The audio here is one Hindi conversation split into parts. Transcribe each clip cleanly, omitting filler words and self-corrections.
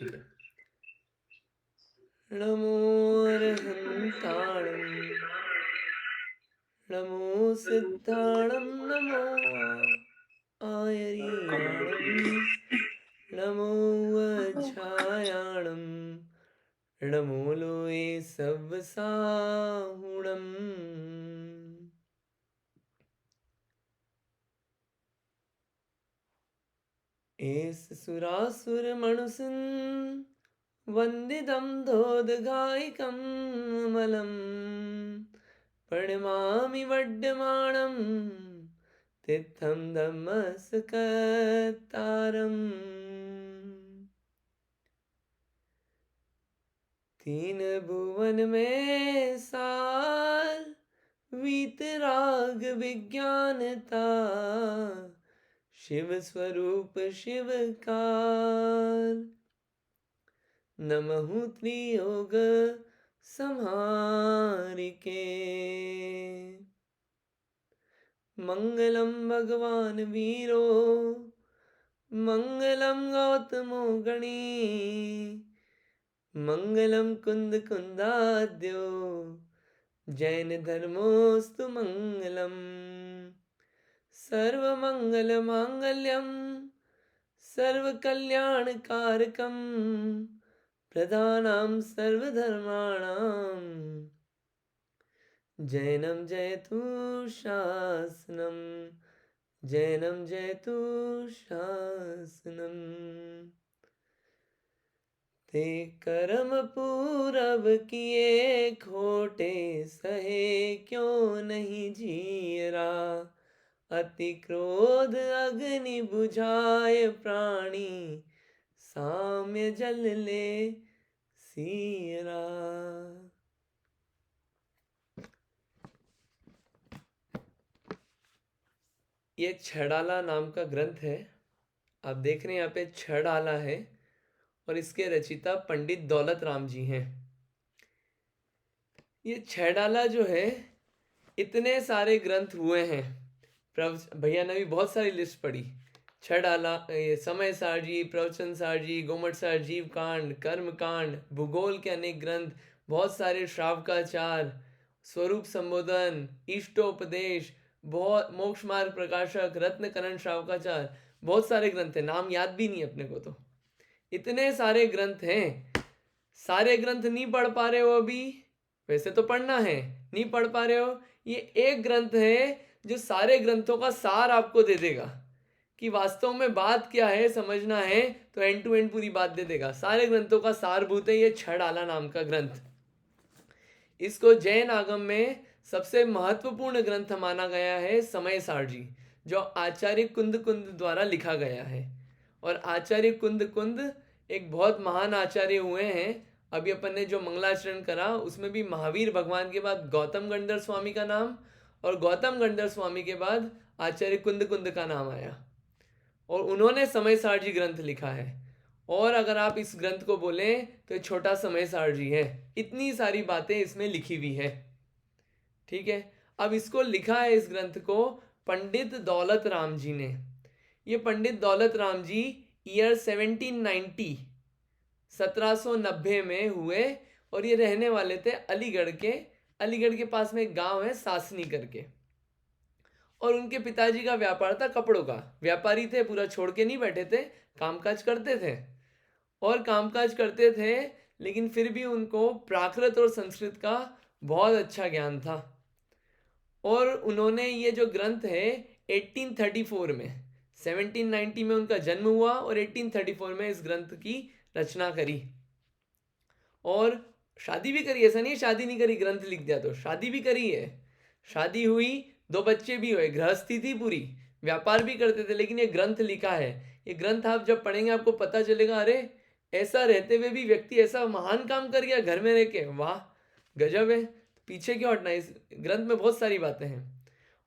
ठीक है। नमो अरहंताणं नमो सिद्धाणं नमो आयर्याणं नमो वज्रायाणं नमो लोये सव्वसाहुणम्। एस सुरासुर मणुसं वन्दितं दोदगायिकं मलं प्रणमामि वड्यमाणं तीर्थं धम्मस्कतारम्। तीन भुवन में सार वीतराग विज्ञानता शिव स्वरूप शिवकार नमहु त्रियोग संहारिके। मंगलम भगवान वीरो मंगलम गौतमो गणी मंगलम कुंद कुंदाद्यो जैन धर्मोस्तु मंगलम। सर्वमंगल मांगल्यम सर्वकल्याणकारकम प्रधानां सर्वधर्माणां जैनं जयतु शासनम् जैनं जयतु शासनम्। ते कर्म पूरब किए खोटे सहे क्यों नहीं जीरा अति क्रोध अग्नि बुझाए प्राणी साम्य जल ले सीरा। ये छड़ाला नाम का ग्रंथ है। आप देख रहे हैं यहाँ पे छड़ाला है और इसके रचिता पंडित दौलत राम जी हैं। ये छड़ाला जो है इतने सारे ग्रंथ हुए हैं। भैया ने भी बहुत सारी लिस्ट पढ़ी। छड़ाला, ये समय सार जी, प्रवचन सार जी, गोमट सार, जीव कांड, कर्म कांड, भूगोल के अनेक ग्रंथ, बहुत सारे श्रावकाचार, स्वरूप संबोधन, इष्टोपदेश, बहुत मोक्ष मार्ग प्रकाशक, रत्न करण श्रावकाचार, बहुत सारे ग्रंथ हैं। नाम याद भी नहीं अपने को, तो इतने सारे ग्रंथ हैं। सारे ग्रंथ नहीं पढ़ पा रहे हो अभी, वैसे तो पढ़ना है, नहीं पढ़ पा रहे हो, ये एक ग्रंथ है जो सारे ग्रंथों का सार आपको दे देगा कि वास्तव में बात क्या है, समझना है तो एंड टू एंड पूरी बात दे देगा। सारे ग्रंथों का सारभूत है ये छड़ाला नाम का ग्रंथ। इसको जैन आगम में सबसे महत्वपूर्ण ग्रंथ माना गया है समय सार जी, जो आचार्य कुंद कुंद द्वारा लिखा गया है। और आचार्य कुंद कुंद एक बहुत महान आचार्य हुए हैं। अभी अपन ने जो मंगलाचरण करा उसमें भी महावीर भगवान के बाद गौतम गंधर स्वामी का नाम और गौतम गंधर स्वामी के बाद आचार्य कुंद कुंद का नाम आया और उन्होंने समय सार जी ग्रंथ लिखा है। और अगर आप इस ग्रंथ को बोलें तो ये छोटा समय सार जी है, इतनी सारी बातें इसमें लिखी हुई है। ठीक है, अब इसको लिखा है इस ग्रंथ को पंडित दौलत राम जी ने। ये पंडित दौलत राम जी ईयर 1790 1790 में हुए और ये रहने वाले थे अलीगढ़ के पास में एक गांव है सासनी करके। और उनके पिताजी का व्यापार था कपड़ों का, व्यापारी थे, पूरा छोड़ के नहीं बैठे थे, कामकाज करते थे। और कामकाज करते थे लेकिन फिर भी उनको प्राकृत और संस्कृत का बहुत अच्छा ज्ञान था। और उन्होंने ये जो ग्रंथ है 1834 में, 1790 में उनका जन्म हुआ और 1834 में इस ग्रंथ की रचना करी। और शादी भी करी, ऐसा नहीं शादी नहीं करी ग्रंथ लिख दिया, तो शादी भी करी है, शादी हुई, 2 बच्चे भी हुए, गृहस्थी थी पूरी, व्यापार भी करते थे, लेकिन ये ग्रंथ लिखा है। ये ग्रंथ आप जब पढ़ेंगे आपको पता चलेगा, अरे ऐसा रहते हुए भी व्यक्ति ऐसा महान काम कर गया घर में रह के, वाह गजब है, पीछे क्यों हटना। इस ग्रंथ में बहुत सारी बातें हैं।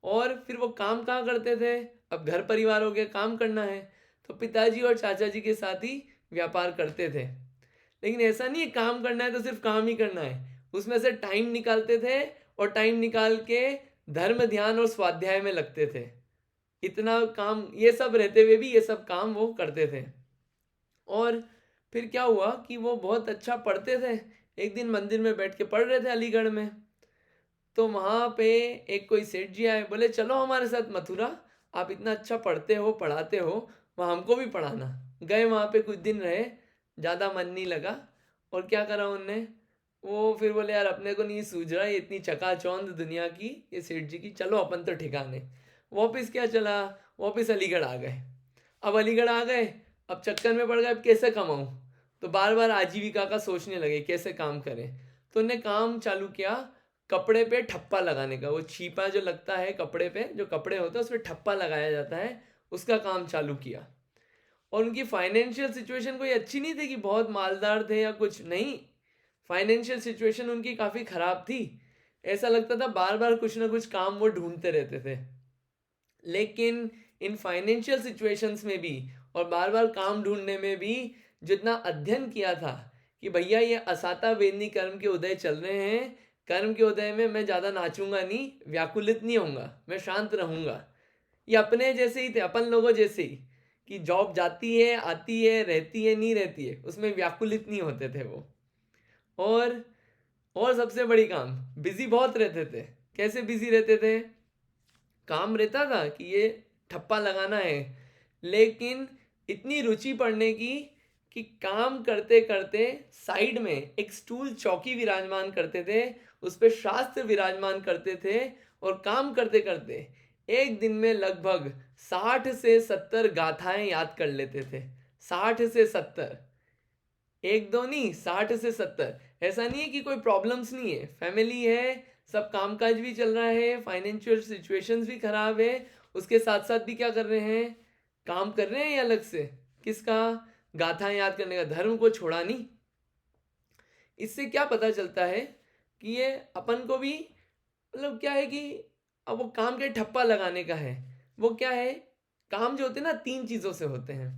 और फिर वो काम कहाँ करते थे, अब घर परिवार हो गया, काम करना है तो पिताजी और चाचा जी के साथ ही व्यापार करते थे। लेकिन ऐसा नहीं है काम करना है तो सिर्फ काम ही करना है, उसमें से टाइम निकालते थे और टाइम निकाल के धर्म ध्यान और स्वाध्याय में लगते थे। इतना काम, ये सब रहते हुए भी ये सब काम वो करते थे। और फिर क्या हुआ कि वो बहुत अच्छा पढ़ते थे। एक दिन मंदिर में बैठ के पढ़ रहे थे अलीगढ़ में। तो वहाँ पे एक कोई सेठ जी आए, बोले चलो हमारे साथ मथुरा, आप इतना अच्छा पढ़ते हो पढ़ाते हो, वहाँ हमको भी पढ़ाना। गए वहाँ पे कुछ दिन रहे, ज़्यादा मन नहीं लगा। और क्या करा उनने, वो फिर बोले यार अपने को नहीं सूझ रहा ये इतनी चकाचौंध दुनिया की, ये सेठ जी की, चलो अपन तो ठिकाने। वापिस क्या चला, वापिस अलीगढ़ आ गए। अब अलीगढ़ आ गए, अब चक्कर में पड़ गए अब कैसे कमाऊँ। तो बार बार आजीविका का सोचने लगे कैसे काम करें। तो उन्हें काम चालू किया कपड़े पे ठप्पा लगाने का। वो छीपा जो लगता है कपड़े पे, जो कपड़े होते हैं उसमें ठप्पा लगाया जाता है, उसका काम चालू किया। और उनकी फाइनेंशियल सिचुएशन कोई अच्छी नहीं थी कि बहुत मालदार थे या कुछ, नहीं। फाइनेंशियल सिचुएशन उनकी काफ़ी ख़राब थी। ऐसा लगता था बार बार कुछ ना कुछ काम वो ढूंढते रहते थे। लेकिन इन फाइनेंशियल सिचुएशंस में भी और बार बार काम ढूंढने में भी जितना अध्ययन किया था कि भैया ये असाता वेदनी कर्म के उदय चल रहे हैं, कर्म के उदय में मैं ज़्यादा नाचूंगा नहीं, व्याकुलित नहीं होऊंगा, मैं शांत रहूंगा। ये अपने जैसे ही थे, अपन लोगों जैसे ही, कि जॉब जाती है आती है रहती है नहीं रहती है, उसमें व्याकुलित नहीं होते थे वो। और और सबसे बड़ी काम, बिजी बहुत रहते थे। कैसे बिजी रहते थे, काम रहता था कि ये ठप्पा लगाना है, लेकिन इतनी रुचि पढ़ने की कि काम करते करते साइड में एक स्टूल चौकी विराजमान करते थे, उस पे शास्त्र विराजमान करते थे, और काम करते करते एक दिन में लगभग 60 से 70 गाथाएं याद कर लेते थे। 60 से 70, एक दो नहीं, 60 से 70। ऐसा नहीं है कि कोई प्रॉब्लम्स नहीं है, फैमिली है, सब कामकाज भी चल रहा है, फाइनेंशियल सिचुएशंस भी खराब है, उसके साथ साथ भी क्या कर रहे हैं, काम कर रहे हैं। ये अलग से किसका, गाथाएं याद करने का, धर्म को छोड़ा नहीं। इससे क्या पता चलता है कि ये अपन को भी, मतलब क्या है कि अब वो काम के ठप्पा लगाने का है। वो क्या है, काम जो होते हैं ना, 3 चीज़ों से होते हैं।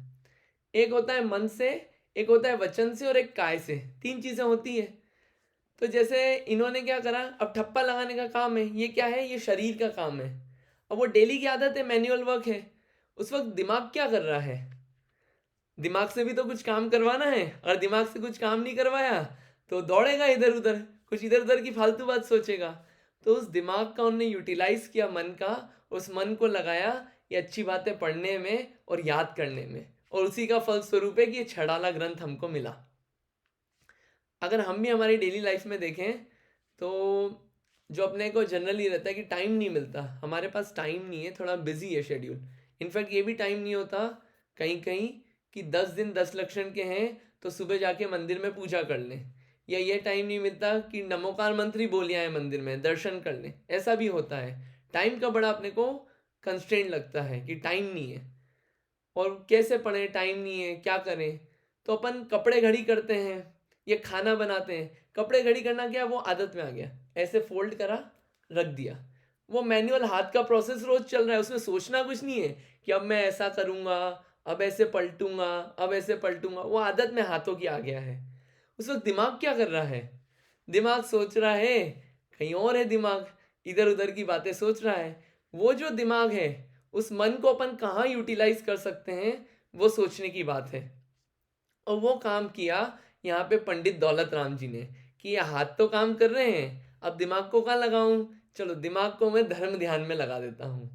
एक होता है मन से, एक होता है वचन से, और एक काय से। 3 चीज़ें होती है। तो जैसे इन्होंने क्या करा, अब ठप्पा लगाने का काम है, ये क्या है, ये शरीर का काम है। अब वो डेली की आदत है, मैनुअल वर्क है। उस वक्त दिमाग क्या कर रहा है, दिमाग से भी तो कुछ काम करवाना है, और दिमाग से कुछ काम नहीं करवाया तो दौड़ेगा इधर उधर, कुछ इधर उधर की फालतू बात सोचेगा। तो उस दिमाग का उन्होंने यूटिलाइज किया, मन का, उस मन को लगाया ये अच्छी बातें पढ़ने में और याद करने में, और उसी का फल स्वरूप है कि ये छड़ाला ग्रंथ हमको मिला। अगर हम भी हमारी डेली लाइफ में देखें तो जो अपने को जनरली रहता है कि टाइम नहीं मिलता, हमारे पास टाइम नहीं है, थोड़ा बिजी है शेड्यूल। इनफैक्ट ये भी टाइम नहीं होता कहीं कहीं कि 10 दिन 10 लक्षण के हैं तो सुबह जाके मंदिर में पूजा कर लें, या ये टाइम नहीं मिलता कि नमोकार मंत्र ही बोलिया है मंदिर में दर्शन कर लें। ऐसा भी होता है, टाइम का बड़ा अपने को कंस्ट्रेंट लगता है कि टाइम नहीं है, और कैसे पढ़ें, टाइम नहीं है, क्या करें। तो अपन कपड़े घड़ी करते हैं, ये खाना बनाते हैं। कपड़े घड़ी करना क्या है, वो आदत में आ गया, ऐसे फोल्ड करा रख दिया। वो मैनुअल हाथ का प्रोसेस रोज चल रहा है, उसमें सोचना कुछ नहीं है कि अब मैं ऐसा करूँगा, अब ऐसे पलटूंगा, अब ऐसे पलटूंगा। वो आदत में हाथों की आ गया है। उस वक्त दिमाग क्या कर रहा है, दिमाग सोच रहा है कहीं और है, दिमाग इधर उधर की बातें सोच रहा है। वो जो दिमाग है, उस मन को अपन कहाँ यूटिलाइज कर सकते हैं, वो सोचने की बात है। और वो काम किया यहाँ पे पंडित दौलत राम जी ने, कि ये हाथ तो काम कर रहे हैं, अब दिमाग को कहाँ लगाऊं, चलो दिमाग को मैं धर्म ध्यान में लगा देता हूँ।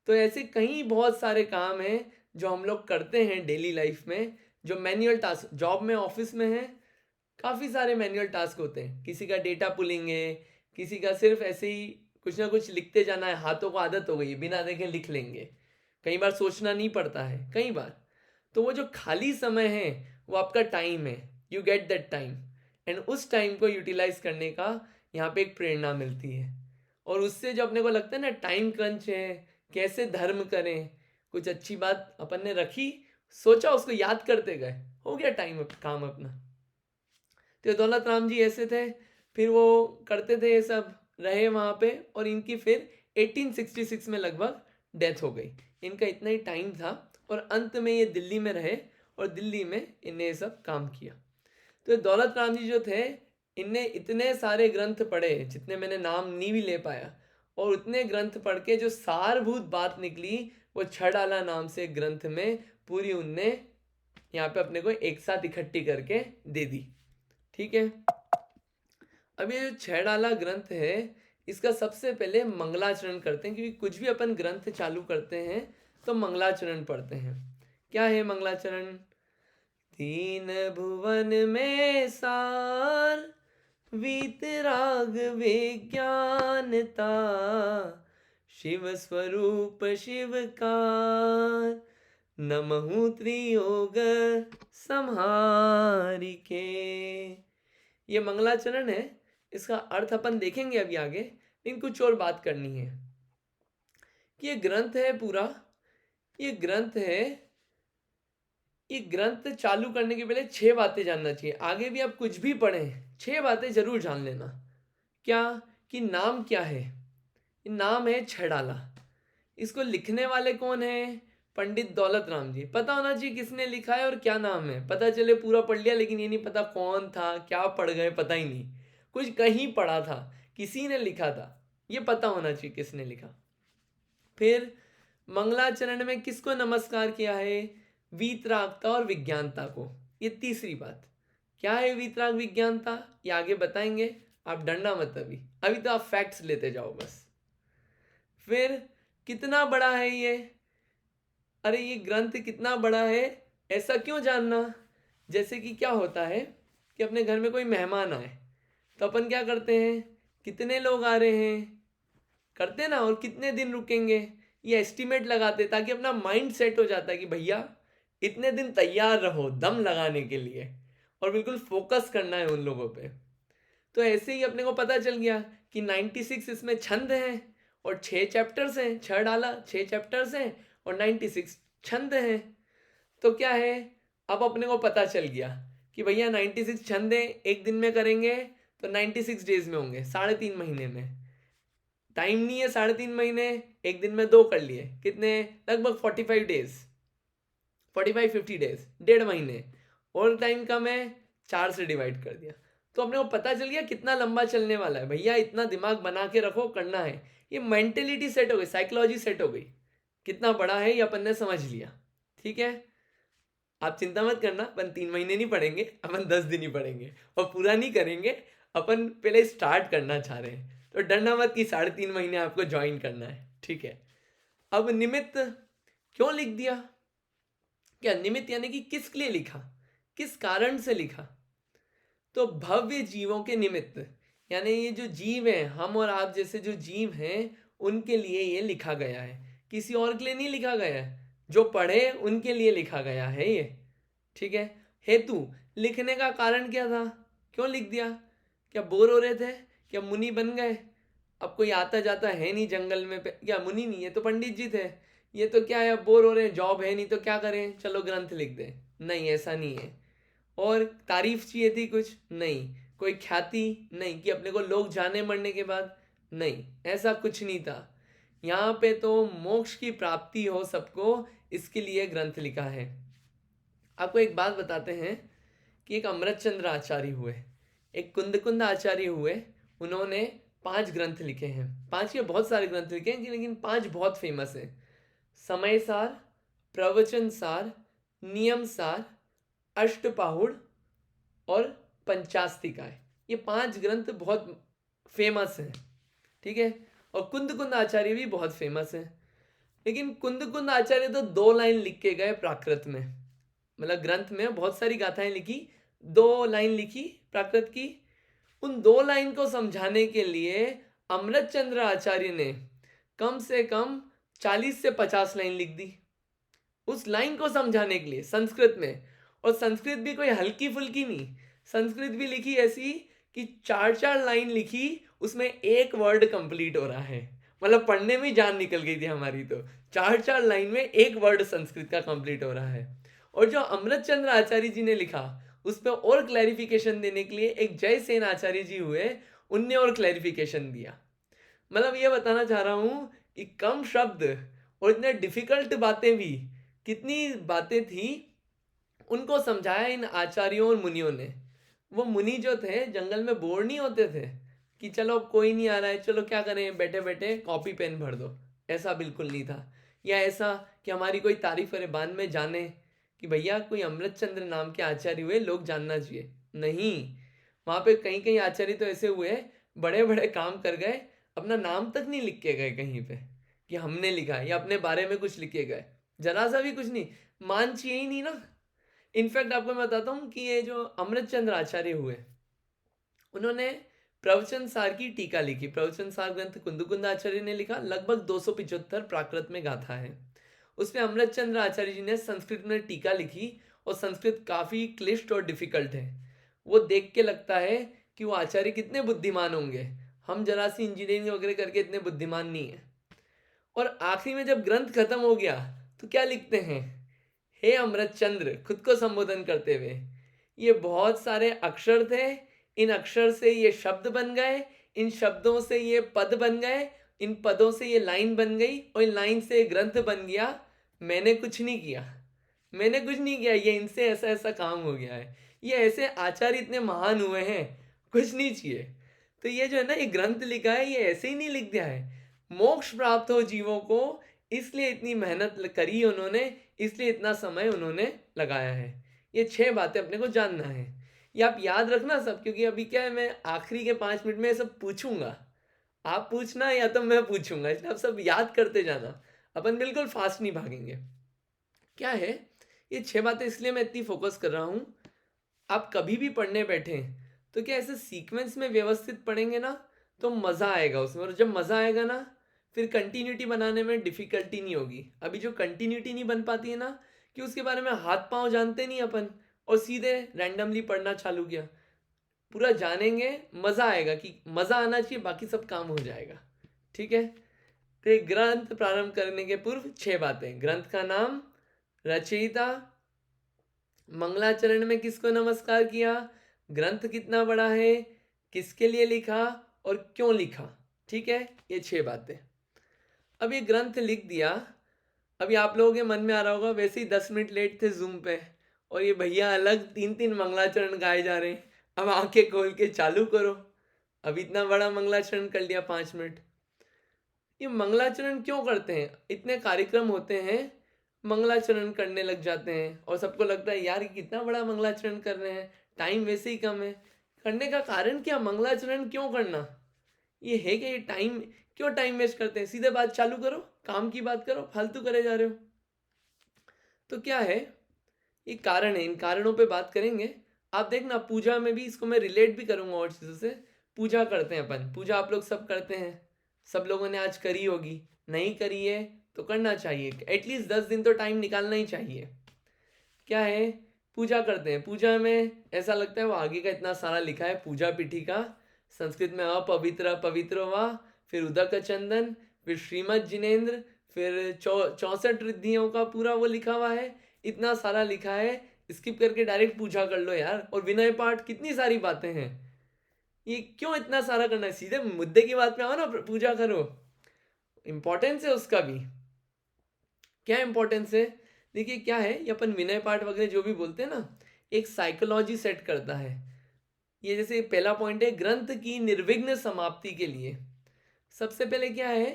तो ऐसे कई बहुत सारे काम हैं जो हम लोग करते हैं डेली लाइफ में, जो मैनुअल टास्क, जॉब में ऑफिस में है, काफ़ी सारे मैनुअल टास्क होते हैं। किसी का डेटा पुलिंग है, किसी का सिर्फ ऐसे ही कुछ ना कुछ लिखते जाना है, हाथों को आदत हो गई है, बिना देखे लिख लेंगे। कई बार सोचना नहीं पड़ता है, कई बार। तो वो जो खाली समय है वो आपका टाइम है, you get that time, and उस टाइम को यूटिलाइज करने का यहाँ पे एक प्रेरणा मिलती है। और उससे जो अपने को लगता है ना टाइम क्रंच है, कैसे धर्म करें, कुछ अच्छी बात अपन ने रखी, सोचा, उसको याद करते गए, हो गया टाइम काम अपना। तो दौलत राम जी ऐसे थे, फिर वो करते थे ये सब, रहे वहाँ पे, और इनकी फिर 1866 में लगभग डेथ हो गई। इनका इतना ही टाइम था, और अंत में ये दिल्ली में रहे, और दिल्ली में इनने ये सब काम किया। तो ये दौलत राम जी जो थे, इनने इतने सारे ग्रंथ पढ़े जितने मैंने नाम नहीं भी ले पाया, और उतने ग्रंथ पढ़ के जो सारभूत बात निकली, वो छड़ाला नाम से ग्रंथ में पूरी उनने यहाँ पे अपने को एक साथ इकट्ठी करके दे दी। ठीक है, अब ये जो 6 डाला ग्रंथ है इसका सबसे पहले मंगलाचरण करते हैं, क्योंकि कुछ भी अपन ग्रंथ चालू करते हैं तो मंगलाचरण पढ़ते हैं। क्या है मंगलाचरण? तीन भुवन में सार वीतराग विज्ञानता, शिव स्वरूप शिवकार, नमहु त्रियोग संहारिके। ये मंगलाचरण है, इसका अर्थ अपन देखेंगे अभी आगे, लेकिन कुछ और बात करनी है कि ये ग्रंथ है पूरा, ये ग्रंथ है, ये ग्रंथ चालू करने के पहले 6 बातें जानना चाहिए। आगे भी आप कुछ भी पढ़ें 6 बातें जरूर जान लेना। क्या? कि नाम क्या है? नाम है 6 डाला। इसको लिखने वाले कौन है? पंडित दौलत राम जी। पता होना चाहिए किसने लिखा है और क्या नाम है। पता चले पूरा पढ़ लिया लेकिन ये नहीं पता कौन था, क्या पढ़ गए, पता ही नहीं, कुछ कहीं पढ़ा था, किसी ने लिखा था, ये पता होना चाहिए किसने लिखा। फिर मंगलाचरण में किसको नमस्कार किया है? वीतरागता और विज्ञानता को। ये तीसरी बात। क्या है वीतराग विज्ञानता? ये आगे बताएंगे, आप डरना मत अभी तो आप फैक्ट्स लेते जाओ बस। फिर कितना बड़ा है ये? अरे ये ग्रंथ कितना बड़ा है, ऐसा क्यों जानना? जैसे कि क्या होता है कि अपने घर में कोई मेहमान आए तो अपन क्या करते हैं, कितने लोग आ रहे हैं करते ना, और कितने दिन रुकेंगे, ये एस्टिमेट लगाते, ताकि अपना माइंड सेट हो जाता है कि भैया इतने दिन तैयार रहो दम लगाने के लिए, और बिल्कुल फोकस करना है उन लोगों पे। तो ऐसे ही अपने को पता चल गया कि 96 इसमें छंद हैं और 6 चैप्टर्स हैं। 6 डाला 6 चैप्टर्स हैं और 96 छंद हैं। तो क्या है, अब अपने को पता चल गया कि भैया 96 छंद हैं, एक दिन में करेंगे तो 96 डेज में होंगे, 3.5 महीने में। टाइम नहीं है 3.5 महीने, एक दिन में 2 कर लिए, कितने? लगभग 45 डेज, 45-50 डेज, 1.5 महीने। और टाइम कम है, 4 से डिवाइड कर दिया। तो अपने को पता चल गया कितना लंबा चलने वाला है। भैया इतना दिमाग बना के रखो, करना है। ये मेंटेलिटी सेट हो गई, साइकोलॉजी सेट हो गई, कितना बड़ा है ये अपन ने समझ लिया। ठीक है, आप चिंता मत करना, अपन 3 महीने नहीं पढ़ेंगे, अपन 10 दिन ही पढ़ेंगे और पूरा नहीं करेंगे। अपन पहले स्टार्ट करना चाह रहे हैं, तो डरना मत कि 3.5 महीने आपको ज्वाइन करना है। ठीक है, अब निमित्त क्यों लिख दिया? क्या निमित्त यानी कि किस लिए लिखा, किस कारण से लिखा? तो भव्य जीवों के निमित्त, यानी ये जो जीव हैं, हम और आप जैसे जो जीव हैं, उनके लिए ये लिखा गया है, किसी और के लिए नहीं लिखा गया है। जो पढ़े उनके लिए लिखा गया है ये। ठीक है, हेतु लिखने का कारण क्या था, क्यों लिख दिया? क्या बोर हो रहे थे? क्या मुनि बन गए? अब कोई आता जाता है नहीं जंगल में, क्या मुनि नहीं है तो पंडित जी थे, ये तो क्या है, अब बोर हो रहे हैं, जॉब है नहीं तो क्या करें, चलो ग्रंथ लिख दें? नहीं, ऐसा नहीं है। और तारीफ चाहिए थी कुछ? नहीं। कोई ख्याति? नहीं, कि अपने को लोग जाने मरने के बाद? नहीं, ऐसा कुछ नहीं था। यहाँ पे तो मोक्ष की प्राप्ति हो सबको, इसके लिए ग्रंथ लिखा है। आपको एक बात बताते हैं कि एक अमृतचंद्र आचार्य हुए, एक कुंद आचार्य हुए, उन्होंने 5 ग्रंथ लिखे हैं। 5 के बहुत सारे ग्रंथ लिखे हैं लेकिन 5 बहुत फेमस हैं। समय सार, प्रवचन सार, नियम सार, अष्टपाहुड़ और पंचास्तिकाय। ये 5 ग्रंथ बहुत फेमस हैं। ठीक है, और कुंद आचार्य भी बहुत फेमस हैं। लेकिन कुंद आचार्य तो 2 लाइन लिख के गए प्राकृत में, मतलब ग्रंथ में बहुत सारी गाथाएं लिखी, 2 लाइन लिखी प्राकृत की। उन 2 लाइन को समझाने के लिए अमृतचंद्र आचार्य ने कम से कम 40 से 50 लाइन लिख दी उस लाइन को समझाने के लिए संस्कृत में। और संस्कृत भी कोई हल्की फुल्की नहीं, संस्कृत भी लिखी ऐसी कि 4-4 लाइन लिखी, उसमें एक वर्ड कंप्लीट हो रहा है, मतलब पढ़ने में जान निकल गई थी हमारी। तो 4-4 लाइन में एक वर्ड संस्कृत का कंप्लीट हो रहा है। और जो अमृतचंद्र आचार्य जी ने लिखा उस पर और क्लैरिफिकेशन देने के लिए एक जयसेन आचार्य जी हुए, उनने और क्लैरिफिकेशन दिया। मतलब ये बताना चाह रहा हूँ कि कम शब्द और इतने डिफिकल्ट बातें भी, कितनी बातें थी, उनको समझाया इन आचार्यों और मुनियों ने। वो मुनि जो थे जंगल में बोर नहीं होते थे कि चलो अब कोई नहीं आ रहा है, चलो क्या करें, बैठे बैठे कॉपी पेन भर दो, ऐसा बिल्कुल नहीं था। या ऐसा कि हमारी कोई तारीफ करे बाद में जाने, कि भैया कोई अमृतचंद्र नाम के आचार्य हुए, लोग जानना चाहिए। नहीं, वहाँ पे कई कई आचार्य तो ऐसे हुए, बड़े बड़े काम कर गए, अपना नाम तक नहीं लिख के गए कहीं पे कि हमने लिखा है, या अपने बारे में कुछ लिख के गए, जरा सा भी कुछ नहीं, मान चाहिए ही नहीं ना। इनफैक्ट आपको मैं बताता हूँ कि ये जो अमृतचंद्र आचार्य हुए, उन्होंने प्रवचन सार की टीका लिखी। प्रवचन सार ग्रंथ कुंदुकुंद आचार्य ने लिखा, लगभग 275 प्राकृत में गाथा है। उसमें अमृतचंद्र आचार्य जी ने संस्कृत में टीका लिखी, और संस्कृत काफी क्लिष्ट और डिफिकल्ट है। वो देख के लगता है कि वो आचार्य कितने बुद्धिमान होंगे। हम जरा सी इंजीनियरिंग वगैरह करके इतने बुद्धिमान नहीं है। और आखिरी में जब ग्रंथ खत्म हो गया तो क्या लिखते हैं, हे अमृतचंद्र, खुद को संबोधन करते हुए। ये बहुत सारे अक्षर थे, इन अक्षर से ये शब्द बन गए, इन शब्दों से ये पद बन गए, इन पदों से ये लाइन बन गई, और इन लाइन से ग्रंथ बन गया। मैंने कुछ नहीं किया, मैंने कुछ नहीं किया, ये इनसे ऐसा ऐसा काम हो गया है। ये ऐसे आचार्य इतने महान हुए हैं, कुछ नहीं चाहिए। तो ये जो है ना, ये ग्रंथ लिखा है, ये ऐसे ही नहीं लिख दिया है। मोक्ष प्राप्त हो जीवों को, इसलिए इतनी मेहनत करी उन्होंने, इसलिए इतना समय उन्होंने लगाया है। ये 6 बातें अपने को जानना है। ये आप याद रखना सब, क्योंकि अभी क्या है, मैं आखिरी के 5 मिनट में ये सब पूछूंगा। आप पूछना या तो मैं पूछूंगा, इसलिए आप सब याद करते जाना। अपन बिल्कुल फास्ट नहीं भागेंगे। क्या है, ये 6 बातें इसलिए मैं इतनी फोकस कर रहा हूँ। आप कभी भी पढ़ने बैठे तो क्या ऐसे सीक्वेंस में व्यवस्थित पढ़ेंगे ना, तो मज़ा आएगा उसमें। और जब मज़ा आएगा ना, फिर कंटिन्यूटी बनाने में डिफ़िकल्टी नहीं होगी। अभी जो कंटिन्यूटी नहीं बन पाती है ना, कि उसके बारे में हाथ पांव जानते नहीं अपन, और सीधे रैंडमली पढ़ना चालू किया। पूरा जानेंगे, मज़ा आएगा, कि मज़ा आना चाहिए, बाकी सब काम हो जाएगा। ठीक है। तो एक ग्रंथ प्रारंभ करने के पूर्व 6 बातें। ग्रंथ का नाम, रचयिता, मंगलाचरण में किसको नमस्कार किया, ग्रंथ कितना बड़ा है, किसके लिए लिखा और क्यों लिखा। ठीक है, ये 6 बातें। अब ये ग्रंथ लिख दिया। अभी आप लोगों के मन में आ रहा होगा, वैसे ही 10 मिनट लेट थे जूम पे, और ये भैया अलग 3-3 मंगलाचरण गाए जा रहे हैं। अब आंखें खोल के चालू करो। अब इतना बड़ा मंगलाचरण कर लिया 5 मिनट। ये मंगलाचरण क्यों करते हैं, इतने कार्यक्रम होते हैं, मंगलाचरण करने लग जाते हैं, और सबको लगता है यार ये कितना बड़ा मंगलाचरण कर रहे हैं, टाइम वैसे ही कम है। करने का कारण क्या, मंगलाचरण क्यों करना, ये है कि ये टाइम, क्यों टाइम वेस्ट करते हैं। सीधे बात चालू करो, काम की बात करो, फालतू करे जा रहे हो। तो क्या है, ये कारण है, इन कारणों पे बात करेंगे। आप देखना, पूजा में भी इसको मैं रिलेट भी करूंगा और चीज़ों से। पूजा करते हैं अपन, पूजा आप लोग सब करते हैं, सब लोगों ने आज करी होगी, नहीं करी है तो करना चाहिए, एटलीस्ट 10 दिन तो टाइम निकालना ही चाहिए। क्या है, पूजा करते हैं, पूजा में ऐसा लगता है वो आगे का इतना सारा लिखा है, पूजा पीठी का, संस्कृत में अपवित्र पवित्र वा, फिर उदक चंदन, फिर श्रीमद जिनेन्द्र, फिर 64 रिद्धियों का पूरा वो लिखा हुआ है, इतना सारा लिखा है। स्किप करके डायरेक्ट पूजा कर लो यार। और विनय पाठ, कितनी सारी बातें हैं, ये क्यों इतना सारा करना है, सीधे मुद्दे की बात में आओ ना, पूजा करो। इंपॉर्टेंस है उसका भी, क्या इंपॉर्टेंस है, देखिए क्या है, ये अपन विनय पाठ वगैरह जो भी बोलते हैं ना, एक साइकोलॉजी सेट करता है। ये जैसे पहला पॉइंट है, ग्रंथ की निर्विघ्न समाप्ति के लिए। सबसे पहले क्या है,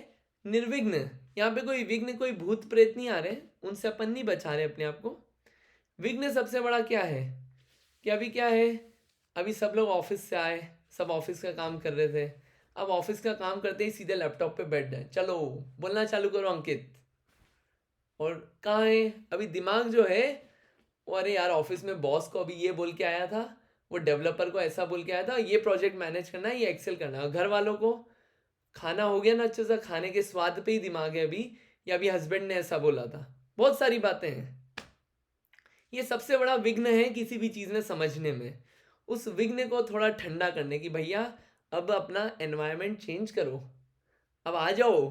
निर्विघ्न, यहाँ पे कोई विघ्न, कोई भूत प्रेत नहीं आ रहे, उनसे अपन नहीं बचा रहे अपने आप को। विघ्न सबसे बड़ा क्या है, कि अभी क्या है, अभी सब लोग ऑफिस से आए, सब ऑफिस का काम कर रहे थे, अब ऑफिस का काम करते ही सीधे लैपटॉप पे बैठ गए, चलो बोलना चालू करो अंकित। और कहाँ है अभी दिमाग जो है वो, अरे यार ऑफिस में बॉस को अभी ये बोल के आया था, वो डेवलपर को ऐसा बोल के आया था, ये प्रोजेक्ट मैनेज करना है, ये एक्सेल करना है। घर वालों को खाना हो गया ना अच्छे से, खाने के स्वाद पे ही दिमाग है अभी, या अभी हस्बैंड ने ऐसा बोला था, बहुत सारी बातें हैं। ये सबसे बड़ा विघ्न है किसी भी चीज़ में समझने में। उस विघ्न को थोड़ा ठंडा करने की, भैया अब अपना एनवायरनमेंट चेंज करो, अब आ जाओ,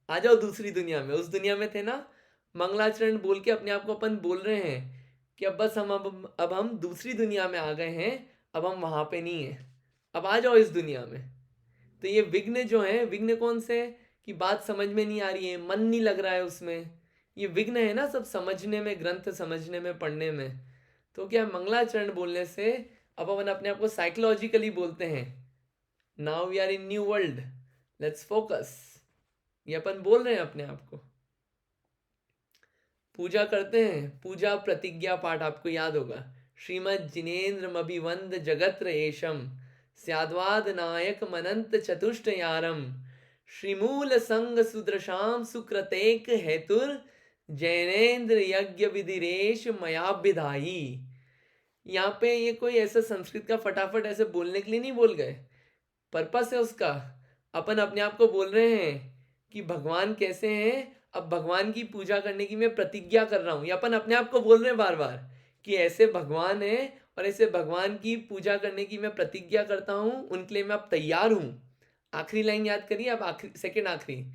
आ जाओ दूसरी दुनिया में। उस दुनिया में थे ना, मंगलाचरण बोल के अपने आप को अपन बोल रहे हैं कि अब बस हम अब हम दूसरी दुनिया में आ गए हैं, अब हम वहां पे नहीं है, अब आ जाओ इस दुनिया में। तो ये विघ्न जो है, विघ्न कौन से, कि बात समझ में नहीं आ रही है, मन नहीं लग रहा है उसमें, ये विघ्न है ना सब समझने में, ग्रंथ समझने में, पढ़ने में। तो क्या मंगलाचरण बोलने से अब अपन अपने आप को साइकोलॉजिकली बोलते हैं, now we are in new world, let's focus, ये अपन बोल रहे हैं अपने आप को। पूजा करते हैं, पूजा प्रतिज्ञा पाठ आपको याद होगा, श्रीमद जिनेन्द्रमभिवंद जगत्र एशम स्याद्वाद नायक मनंत चतुष्टयारम श्रीमूल संग सुदृशाम सुकृतेक हेतुर जैनेन्द्र यज्ञ विधिरेश मयाभिधाई। यहाँ पे ये कोई ऐसा संस्कृत का फटाफट ऐसे बोलने के लिए नहीं बोल गए, पर्पस है उसका। अपन अपने आप को बोल रहे हैं कि भगवान कैसे हैं, अब भगवान की पूजा करने की मैं प्रतिज्ञा कर रहा हूँ, या अपन अपने आप को बोल रहे हैं बार बार कि ऐसे भगवान है और ऐसे भगवान की पूजा करने की मैं प्रतिज्ञा करता हूँ, उनके लिए मैं अब तैयार हूँ। आखिरी लाइन याद करिए, अब आखिरी सेकंड आखिरी,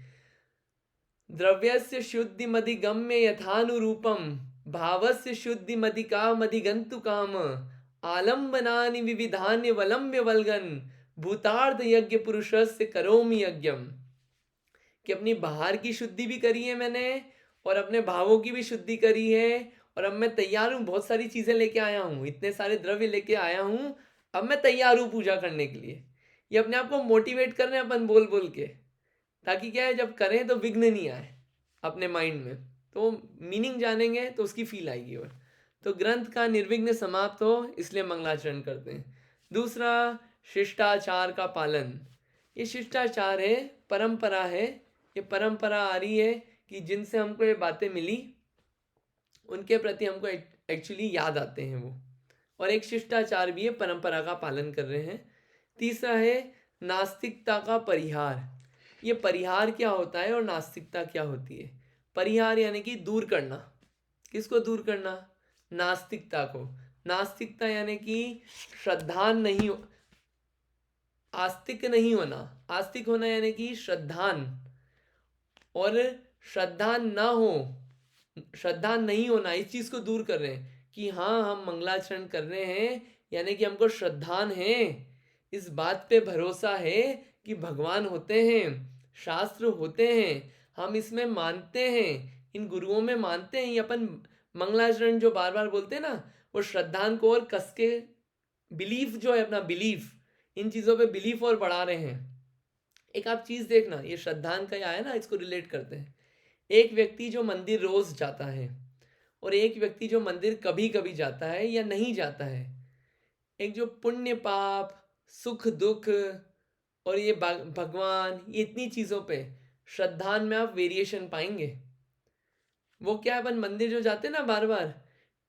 द्रव्यस्य शुद्धि मधिगम्य यथानुरूपम भावस्य शुद्धि मधिका मधिगंतु काम आलंबनानि विविधान्य वलंब्य वल्गन भूतार्थ यज्ञ पुरुषस्य करोमि यज्ञम। कि अपनी बाहर की शुद्धि भी करी है मैंने और अपने भावों की भी शुद्धि करी है, और अब मैं तैयार हूँ, बहुत सारी चीजें लेके आया हूँ, इतने सारे द्रव्य लेके आया हूँ, अब मैं तैयार हूँ पूजा करने के लिए। ये अपने आप को मोटिवेट कर रहे हैं अपन बोल बोल के, ताकि क्या है जब करें तो विघ्न नहीं आए अपने माइंड में, तो मीनिंग जानेंगे तो उसकी फील आएगी। और तो ग्रंथ का निर्विघ्न समाप्त हो इसलिए मंगलाचरण करते हैं। दूसरा, शिष्टाचार का पालन। ये शिष्टाचार है, परंपरा है, ये परंपरा आ रही है कि जिनसे हमको ये बातें मिली उनके प्रति हमको एक्चुअली याद आते हैं वो, और एक शिष्टाचार भी है, परंपरा का पालन कर रहे हैं। तीसरा है नास्तिकता का परिहार। ये परिहार क्या होता है और नास्तिकता क्या होती है? परिहार यानी कि दूर करना। किसको दूर करना? नास्तिकता को। नास्तिकता यानी कि श्रद्धान नहीं हो, आस्तिक नहीं होना। आस्तिक होना यानी कि श्रद्धान, और श्रद्धान ना हो, श्रद्धान नहीं होना, इस चीज को दूर कर रहे हैं कि हाँ हम मंगलाचरण कर रहे हैं यानी कि हमको श्रद्धान है, इस बात पे भरोसा है कि भगवान होते हैं, शास्त्र होते हैं, हम इसमें मानते हैं, इन गुरुओं में मानते हैं। ये अपन मंगलाचरण जो बार बार बोलते हैं ना, वो श्रद्धान को और कस के, बिलीफ जो है अपना बिलीफ, इन चीजों पे बिलीफ और बढ़ा रहे हैं। एक आप चीज देखना, ये श्रद्धान का है ना, इसको रिलेट करते हैं। एक व्यक्ति जो मंदिर रोज जाता है और एक व्यक्ति जो मंदिर कभी कभी जाता है या नहीं जाता है, एक जो पुण्य पाप सुख दुख और ये भगवान, ये इतनी चीजों पे श्रद्धान में आप वेरिएशन पाएंगे। वो क्या है, अपन मंदिर जो जाते हैं ना बार बार,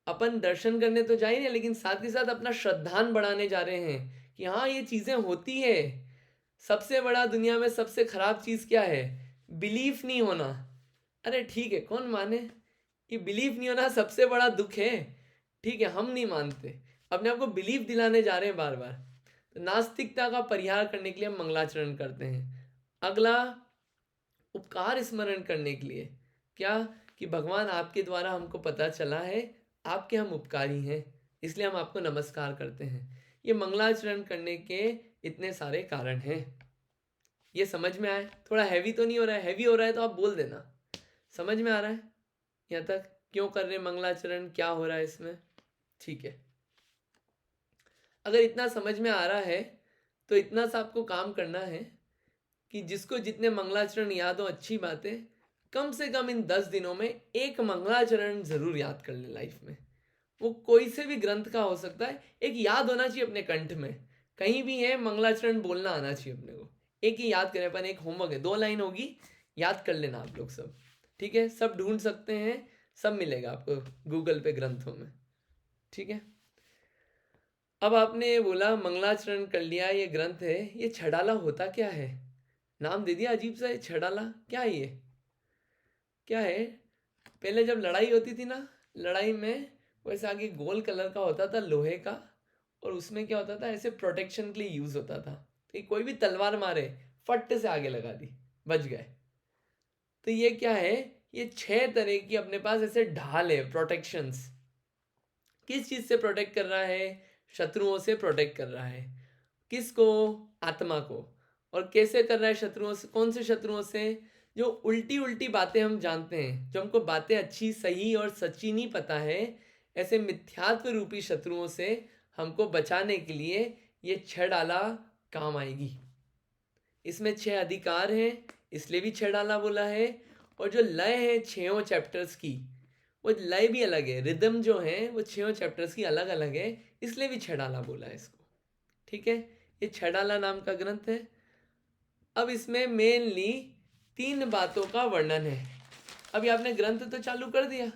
अपन दर्शन करने तो जा ही नहीं, लेकिन साथ ही साथ अपना श्रद्धान बढ़ाने जा रहे हैं कि हाँ ये चीजें होती है। सबसे बड़ा दुनिया में सबसे खराब चीज क्या है? बिलीफ नहीं होना। अरे ठीक है, कौन माने, ये बिलीफ नहीं होना सबसे बड़ा दुख है। ठीक है, हम नहीं मानते, अपने आप को बिलीफ दिलाने जा रहे हैं बार बार। तो नास्तिकता का परिहार करने के लिए हम मंगलाचरण करते हैं। अगला, उपकार स्मरण करने के लिए। क्या? कि भगवान आपके द्वारा हमको पता चला है आपके हम उपकारी हैं, इसलिए हम आपको नमस्कार करते हैं। ये मंगलाचरण करने के इतने सारे कारण हैं। ये समझ में आए? थोड़ा हैवी तो नहीं हो रहा है? हैवी हो रहा है तो आप बोल देना। समझ में आ रहा है यहाँ तक? क्यों कर रहे हैं मंगलाचरण, क्या हो रहा है इसमें? ठीक है, अगर इतना समझ में आ रहा है तो इतना सा आपको काम करना है कि जिसको जितने मंगलाचरण याद हो, अच्छी बात है, कम से कम इन 10 दिनों में एक मंगलाचरण जरूर याद कर ले लाइफ में। वो कोई से भी ग्रंथ का हो सकता है, एक याद होना चाहिए अपने कंठ में, कहीं भी है मंगलाचरण बोलना आना चाहिए अपने को। एक ही याद करें अपन, एक होमवर्क है, 2 लाइन होगी, याद कर लेना आप लोग सब। ठीक है, सब ढूंढ सकते हैं, सब मिलेगा आपको गूगल पे ग्रंथों में। ठीक है, अब आपने बोला मंगलाचरण कर लिया, ये ग्रंथ है, ये छड़ाला होता क्या है? नाम दे दिया अजीब सा, ये छड़ाला क्या है? ये क्या है? पहले जब लड़ाई होती थी ना, लड़ाई में वैसे आगे गोल कलर का होता था लोहे का, और उसमें क्या होता था, ऐसे प्रोटेक्शन के लिए यूज होता था कि कोई भी तलवार मारे फट से आगे लगा दी, बच गए। तो ये क्या है? ये 6 तरह की अपने पास ऐसे ढाल है, प्रोटेक्शंस। किस चीज से प्रोटेक्ट कर रहा है? शत्रुओं से प्रोटेक्ट कर रहा है। किसको? आत्मा को। और कैसे कर रहा है शत्रुओं से? कौन से शत्रुओं से? जो उल्टी उल्टी बातें हम जानते हैं, जो हमको बातें अच्छी सही और सच्ची नहीं पता है, ऐसे मिथ्यात्व रूपी शत्रुओं से हमको बचाने के लिए ये 6 डाला काम आएगी। इसमें 6 अधिकार हैं, इसलिए भी 6 डाला बोला है। और जो लय है 6 चैप्टर्स की, वो लय भी अलग है, रिदम जो है वो 6 चैप्टर्स की अलग अलग है, इसलिए भी छडाला बोला है इसको। ठीक है, ये छडाला नाम का ग्रंथ है। अब इसमें मेनली 3 बातों का वर्णन है। अभी आपने ग्रंथ तो चालू कर दिया,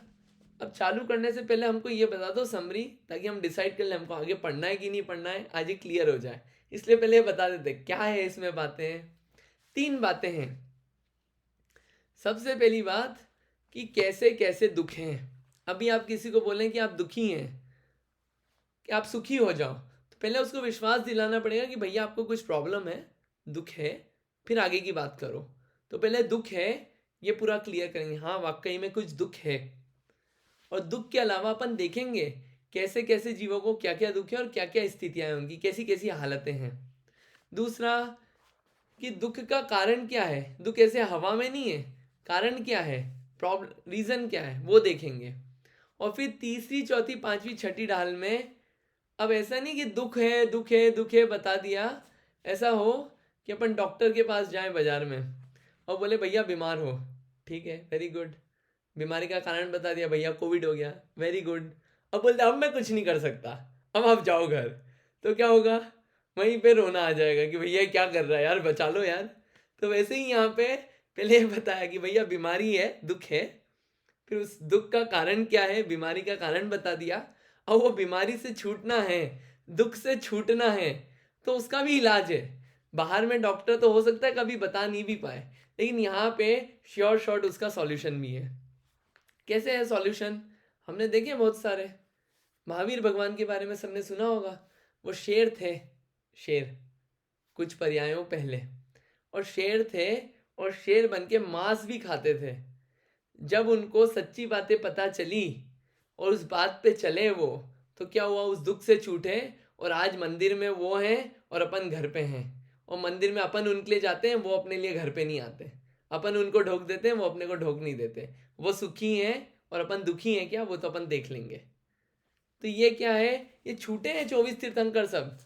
अब चालू करने से पहले हमको ये बता दो समरी, ताकि हम डिसाइड कर ले हमको आगे पढ़ना है कि नहीं पढ़ना है, आज ये क्लियर हो जाए। इसलिए पहले ये बता देते क्या है इसमें बातें। 3 बातें हैं। सबसे पहली बात कि कैसे कैसे दुख हैं। अभी आप किसी को बोलें कि आप दुखी हैं, कि आप सुखी हो जाओ, तो पहले उसको विश्वास दिलाना पड़ेगा कि भैया आपको कुछ प्रॉब्लम है, दुख है, फिर आगे की बात करो। तो पहले दुख है ये पूरा क्लियर करेंगे, हाँ वाकई में कुछ दुख है। और दुख के अलावा अपन देखेंगे कैसे कैसे जीवों को क्या क्या दुख है और क्या क्या स्थितियां हैं उनकी, कैसी कैसी हालतें हैं। दूसरा कि दुख का कारण क्या है, दुख ऐसे हवा में नहीं है, कारण क्या है, प्रॉब्लम रीजन क्या है वो देखेंगे। और फिर तीसरी चौथी पांचवी छठी ढाल में अब ऐसा नहीं कि दुख है दुख है दुख है बता दिया, ऐसा हो कि अपन डॉक्टर के पास जाएं बाजार में और बोले भैया बीमार हो, ठीक है वेरी गुड, बीमारी का कारण बता दिया, भैया कोविड हो गया, वेरी गुड। अब बोलते अब मैं कुछ नहीं कर सकता, अब आप जाओ घर, तो क्या होगा, वहीं पे रोना आ जाएगा कि भैया क्या कर रहा है यार, बचा लो यार। तो वैसे ही यहाँ पे पहले ये बताया कि भैया बीमारी है, दुख है, फिर उस दुख का कारण क्या है, बीमारी का कारण बता दिया। और वो बीमारी से छूटना है, दुख से छूटना है, तो उसका भी इलाज है। बाहर में डॉक्टर तो हो सकता है कभी बता नहीं भी पाए, लेकिन यहाँ पे श्योर शॉर्ट उसका सॉल्यूशन भी है। कैसे है सॉल्यूशन, हमने देखे बहुत सारे। महावीर भगवान के बारे में सबने सुना होगा, वो शेर थे, शेर कुछ पर्यायों पहले, और शेर थे और शेर बन के मांस भी खाते थे। जब उनको सच्ची बातें पता चली और उस बात पे चले वो, तो क्या हुआ, उस दुख से छूटे और आज मंदिर में वो हैं और अपन घर पे हैं। और मंदिर में अपन उनके लिए जाते हैं, वो अपने लिए घर पे नहीं आते, अपन उनको ढोक देते हैं, वो अपने को ढोक नहीं देते। वो सुखी हैं और अपन दुखी हैं क्या, वो तो अपन देख लेंगे। तो ये क्या है, ये छूटे हैं 24 तीर्थंकर, सब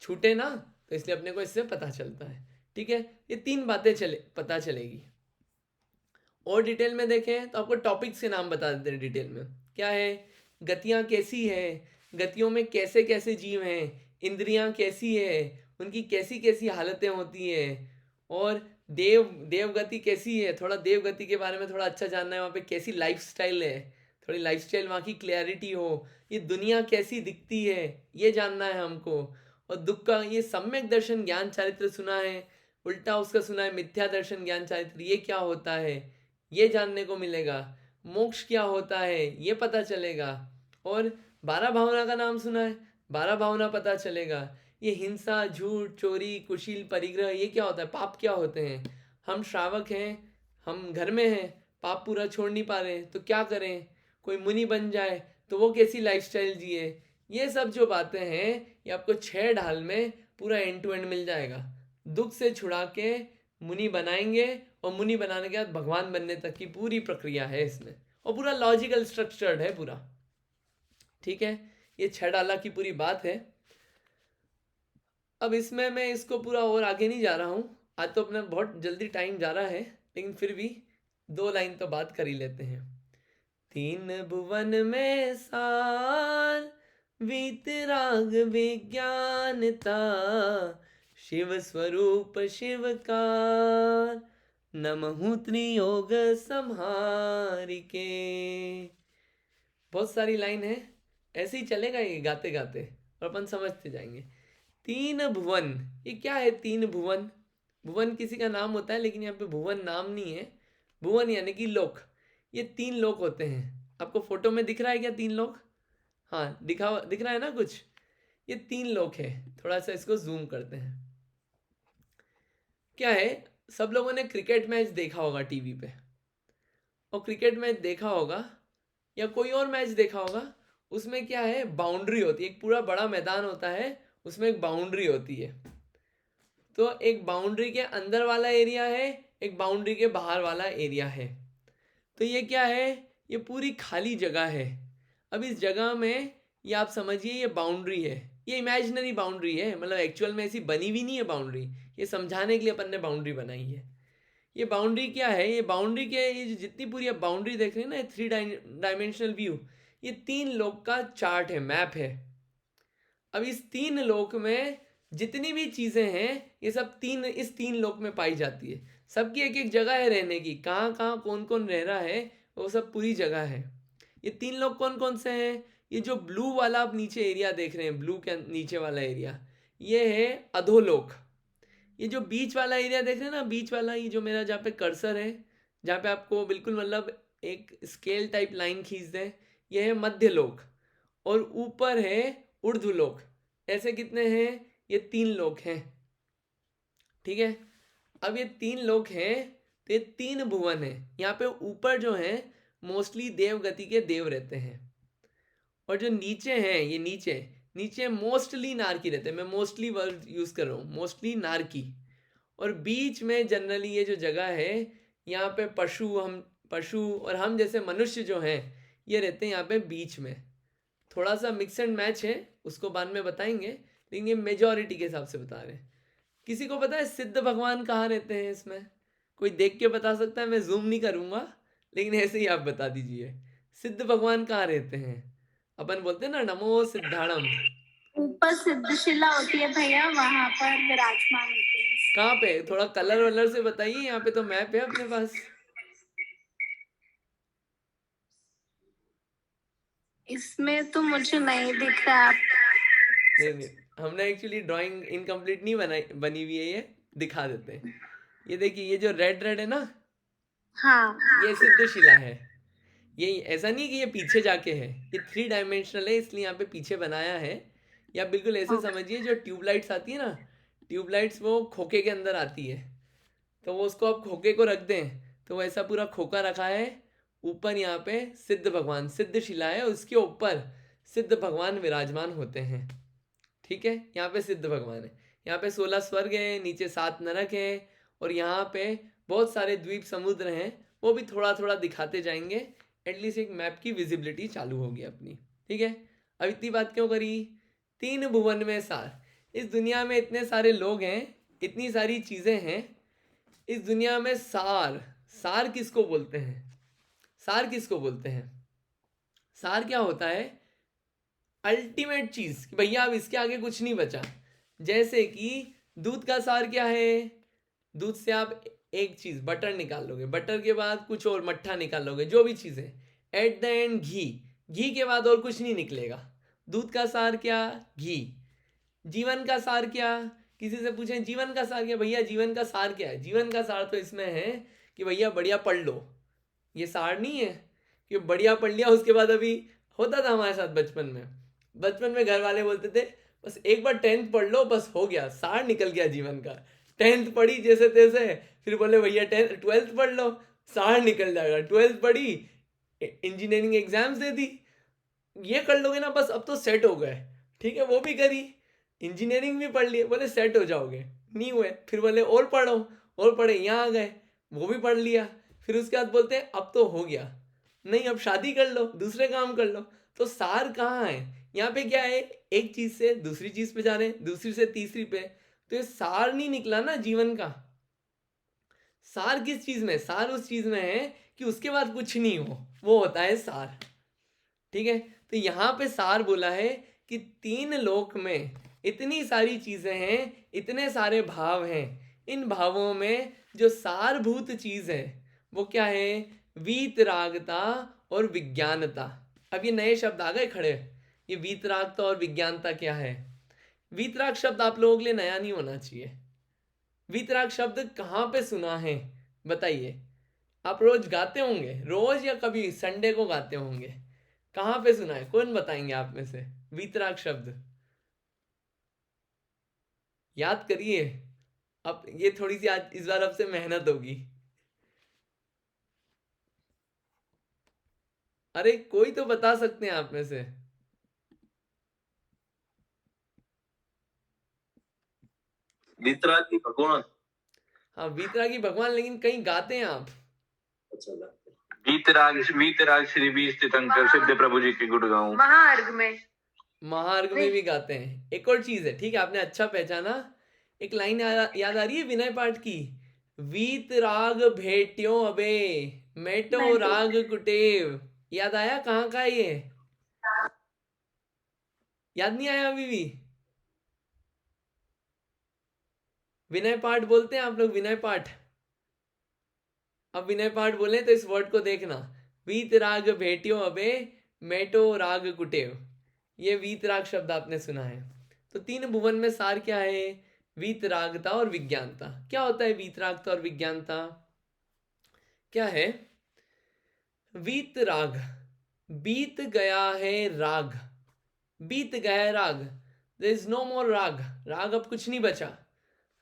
छूटे ना, तो इसलिए अपने को इससे पता चलता है। ठीक है, ये 3 बातें पता चलेगी। और डिटेल में देखें तो आपको टॉपिक्स के नाम बता देते हैं डिटेल में। क्या है, गतियाँ कैसी है, गतियों में कैसे कैसे जीव हैं, इंद्रियां कैसी है, उनकी कैसी कैसी हालतें होती है, और देवगति कैसी है, थोड़ा देवगति के बारे में थोड़ा अच्छा जानना है, वहाँ पे कैसी लाइफस्टाइल है, थोड़ी लाइफस्टाइल वहाँ की क्लैरिटी हो, ये दुनिया कैसी दिखती है ये जानना है हमको। और दुख का ये सम्यक दर्शन ज्ञान चारित्र सुना है, उल्टा उसका सुना है मिथ्या दर्शन ज्ञान चारित्र, ये क्या होता है ये जानने को मिलेगा। मोक्ष क्या होता है ये पता चलेगा। और 12 भावना का नाम सुना है, 12 भावना पता चलेगा। ये हिंसा, झूठ, चोरी, कुशील, परिग्रह, ये क्या होता है, पाप क्या होते हैं। हम श्रावक हैं, हम घर में हैं, पाप पूरा छोड़ नहीं पा रहे, तो क्या करें। कोई मुनि बन जाए तो वो कैसी लाइफस्टाइल जिए। ये सब जो बातें हैं ये आपको 6 ढाल में पूरा एंड टू एंड मिल जाएगा। दुख से छुड़ा के मुनि बनाएंगे, और मुनि बनाने के बाद भगवान बनने तक की पूरी प्रक्रिया है इसमें, और पूरा लॉजिकल स्ट्रक्चर्ड है पूरा। ठीक है, ये 6 डाला की पूरी बात है। अब इसमें मैं इसको पूरा और आगे नहीं जा रहा हूँ, आज तो अपना बहुत जल्दी टाइम जा रहा है, लेकिन फिर भी 2 लाइन तो बात कर ही लेते हैं। 3 भुवन में सार वीतराग विज्ञानता, शिव स्वरूप शिवकार, नमहु त्रियोग संहारिके। बहुत सारी लाइन है, ऐसे ही चलेगा ये गाते गाते और अपन समझते जाएंगे। 3 भुवन, ये क्या है 3 भुवन। भुवन किसी का नाम होता है, लेकिन यहाँ पे भुवन नाम नहीं है, भुवन यानी कि लोक। ये 3 लोक होते हैं। आपको फोटो में दिख रहा है क्या 3 लोक, हाँ दिख रहा है ना कुछ। ये 3 लोक है, थोड़ा सा इसको जूम करते हैं। क्या है, सब लोगों ने क्रिकेट मैच देखा होगा टीवी पे, और क्रिकेट मैच देखा होगा या कोई और मैच देखा होगा, उसमें क्या है, बाउंड्री होती है, एक पूरा बड़ा मैदान होता है, उसमें एक बाउंड्री होती है। तो एक बाउंड्री के अंदर वाला एरिया है, एक बाउंड्री के बाहर वाला एरिया है। तो ये क्या है, ये पूरी खाली जगह है। अब इस जगह में ये आप समझिए ये बाउंड्री है, ये इमेजिनरी बाउंड्री है, मतलब एक्चुअल में ऐसी बनी भी नहीं है बाउंड्री, ये समझाने के लिए अपन ने बाउंड्री बनाई है। ये बाउंड्री क्या है, ये बाउंड्री क्या है, ये जितनी पूरी बाउंड्री देख रहे हैं ना, 3 डायमेंशनल व्यू, ये 3 लोक का चार्ट है, मैप है। अब इस 3 लोक में जितनी भी चीजें हैं ये सब इस 3 लोक में पाई जाती है। सबकी एक एक जगह है रहने की, कहाँ कहाँ कौन कौन रह रहा है वो सब पूरी जगह है। ये 3 लोक कौन कौन से हैं? ये जो ब्लू वाला आप नीचे एरिया देख रहे हैं, ब्लू के नीचे वाला एरिया, ये है अधोलोक। ये जो बीच वाला एरिया देख रहे हैं ना, बीच वाला, ये जो मेरा जहाँ पे कर्सर है, जहाँ पे आपको बिल्कुल मतलब एक स्केल टाइप लाइन खींच दें, ये है मध्यलोक। और ऊपर है ऊर्ध्वलोक। ऐसे कितने हैं? ये 3 लोक हैं। ठीक है, अब ये 3 लोक हैं तो ये 3 भुवन है। यहाँ पे ऊपर जो है मोस्टली देवगति के देव रहते हैं, और जो नीचे हैं, ये नीचे नीचे मोस्टली नारकी रहते हैं। मैं मोस्टली वर्ड यूज कर रहा हूँ, मोस्टली नारकी। और बीच में जनरली ये जो जगह है, यहाँ पे पशु और हम जैसे मनुष्य जो हैं ये रहते हैं यहाँ पे बीच में। थोड़ा सा मिक्स एंड मैच है, उसको बाद में बताएंगे, लेकिन ये मेजॉरिटी के हिसाब से बता रहे हैं। किसी को पता है सिद्ध भगवान कहाँ रहते हैं? इसमें कोई देख के बता सकता है? मैं जूम नहीं करूँगा, लेकिन ऐसे ही आप बता दीजिए, सिद्ध भगवान कहाँ रहते हैं? अपन बोलते हैं ना, नमो सिद्धाणम। ऊपर सिद्धशिला होती है भैया, वहां पर विराजमान होते हैं। कहाँ पे? थोड़ा कलर वलर से बताइए, यहाँ पे तो मैप है अपने पास। इसमें तो मुझे नहीं दिख रहा। आप नहीं नहीं, हमने एक्चुअली ड्राइंग इनकम्प्लीट नहीं बनी हुई है, ये दिखा देते हैं। ये देखिए, ये जो रेड रेड है ना, हाँ, ये सिद्धशिला है। ये ऐसा नहीं कि ये पीछे जाके है, ये 3 डायमेंशनल है, इसलिए यहाँ पे पीछे बनाया है। या बिल्कुल ऐसे समझिए, जो ट्यूबलाइट्स आती है ना, ट्यूबलाइट्स वो खोखे के अंदर आती है, तो वो उसको आप खोखे को रख दें तो वो ऐसा पूरा खोखा रखा है। ऊपर यहाँ पे सिद्ध भगवान, सिद्ध शिला है, उसके ऊपर सिद्ध भगवान विराजमान होते हैं। ठीक है, यहाँ पे सिद्ध भगवान है। यहाँ पे 16 स्वर्ग है, नीचे 7 नरक है, और यहाँ पे बहुत सारे द्वीप समुद्र हैं, वो भी थोड़ा थोड़ा दिखाते जाएंगे। एटलीस्ट एक मैप की विजिबिलिटी चालू होगी अपनी। ठीक है, अब इतनी बात क्यों करी? 3 भुवन में सार। इस दुनिया में इतने सारे लोग हैं, इतनी सारी चीजें हैं, इस दुनिया में सार, सार किसको बोलते हैं? सार किसको बोलते हैं? सार क्या होता है? अल्टीमेट चीज, कि भैया अब इसके आगे कुछ नहीं बचा। जैसे कि दूध का सार क्या है? दूध से आप एक चीज बटर निकाल लोगे, बटर के बाद कुछ और मट्ठा निकाल लोगे, जो भी चीज है, एट द एंड घी, घी के बाद और कुछ नहीं निकलेगा। दूध का सार क्या? घी। जीवन का सार क्या? किसी से पूछें जीवन का सार क्या, भैया जीवन का सार क्या है? जीवन का सार तो इसमें है कि भैया बढ़िया पढ़ लो। ये सार नहीं है कि बढ़िया पढ़ लिया उसके बाद, अभी होता था हमारे साथ बचपन में घर वाले बोलते थे बस एक बार 10th पढ़ लो, बस हो गया, सार निकल गया जीवन का। 10th पढ़ी जैसे तैसे, फिर बोले भैया 12th पढ़ लो, सार निकल जाएगा। 12th पढ़ी, इंजीनियरिंग एग्जाम्स दे दी, ये कर लोगे ना बस अब तो सेट हो गए। ठीक है, वो भी करी, इंजीनियरिंग भी पढ़ लिए, बोले सेट हो जाओगे, नहीं हुए। फिर बोले और पढ़ो, और पढ़े, यहाँ आ गए, वो भी पढ़ लिया। फिर उसके बाद बोलते हैं अब तो हो गया, नहीं अब शादी कर लो, दूसरे काम कर लो। तो सार कहाँ है? यहाँ पे क्या है, एक चीज से दूसरी चीज पे जा रहे हैं, दूसरी से तीसरी पे, तो ये सार नहीं निकला ना जीवन का। सार किस चीज में? सार उस चीज में है कि उसके बाद कुछ नहीं हो, वो होता है सार। ठीक है, तो यहाँ पे सार बोला है कि 3 लोक में इतनी सारी चीजें हैं, इतने सारे भाव हैं, इन भावों में जो सारभूत चीज है वो क्या है? वीतरागता और विज्ञानता। अब ये नए शब्द आ गए खड़े, ये वीतरागता और विज्ञानता क्या है? वीतराग शब्द आप लोगों के लिए नया नहीं होना चाहिए। वीतराग शब्द कहाँ पे सुना है बताइए? आप रोज गाते होंगे, रोज या कभी संडे को गाते होंगे, कहाँ पे सुना है? कौन बताएंगे आप में से? वीतराग शब्द याद करिए। अब ये थोड़ी सी आज इस बार आपसे मेहनत होगी। अरे कोई तो बता सकते हैं आप में से। वीतरागी भगवान। हाँ, वीतरागी भगवान, लेकिन कहीं गाते हैं आप? वीतराग श्री बीज तीर्थंकर सिद्ध प्रभु जी के गुण गाऊं। महार्ग में भी गाते हैं। एक और चीज है, ठीक है, आपने अच्छा पहचाना। एक लाइन याद आ रही है विनय पाठ की, वीत राग भेट्यो अबे, मेटो मेटो। राग कुटेव। याद आया कहाँ का है ये? याद नहीं आया अभी भी? विनय पाठ बोलते हैं आप लोग? विनय पाठ, अब विनय पाठ बोले तो इस वर्ड को देखना, वीत राग भेट्यो अबे, मेटो राग कुटेव। ये वीत राग शब्द आपने सुना है। तो तीन भुवन में सार क्या है? वीतरागता और विज्ञानता। क्या होता है वीतरागता और विज्ञानता? क्या है? वीतराग, बीत गया है राग, बीत गया है राग, देयर इज नो मोर राग, राग अब कुछ नहीं बचा।